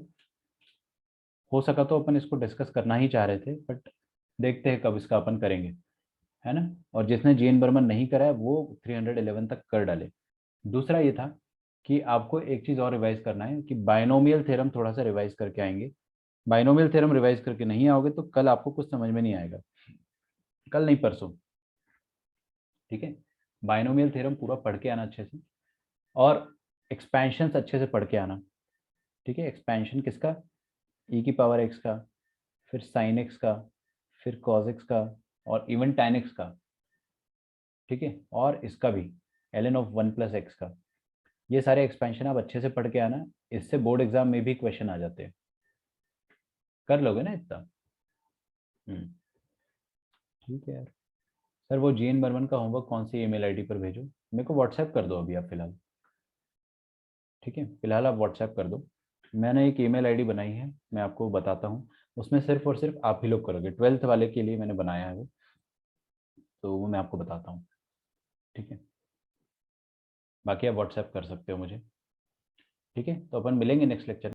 हो सका तो अपन इसको डिस्कस करना ही चाह रहे थे, बट देखते हैं कब इसका अपन करेंगे, है ना। और जिसने जीएन बर्मन नहीं करा है वो 311 तक कर डाले। दूसरा ये था कि आपको एक चीज़ और रिवाइज करना है कि बायनोमियल थ्योरम थोड़ा सा रिवाइज करके आएंगे। बायनोमियल थ्योरम रिवाइज करके नहीं आओगे तो कल आपको कुछ समझ में नहीं आएगा, कल नहीं परसों, ठीक है। बायनोमियल थ्योरम पूरा पढ़ के आना अच्छे से, और एक्सपेंशन अच्छे से पढ़ के आना, ठीक है। एक्सपेंशन किसका, ई की पावर एक्स का, फिर साइन एक्स का, फिर कॉज एक्स का, और इवन tan एक्स का, ठीक है, और इसका भी ln ऑफ 1 + x का। ये सारे एक्सपेंशन आप अच्छे से पढ़ के आना, इससे बोर्ड एग्जाम में भी क्वेश्चन आ जाते हैं, कर लोगे ना इतना। ठीक है यार। सर वो जीएन बर्मन का होमवर्क कौन सी ईमेल आईडी पर भेजो, मेरे को व्हाट्सएप कर दो अभी आप फिलहाल, ठीक है, फिलहाल आप व्हाट्सएप कर दो। मैंने एक ईमेल आईडी बनाई है, मैं आपको बताता हूँ, उसमें सिर्फ और सिर्फ आप ही लोग करोगे, 12th वाले के लिए मैंने बनाया है वो, तो वो मैं आपको बताता हूँ, ठीक है। बाकी आप व्हाट्सएप कर सकते हो मुझे, ठीक है। तो अपन मिलेंगे नेक्स्ट लेक्चर।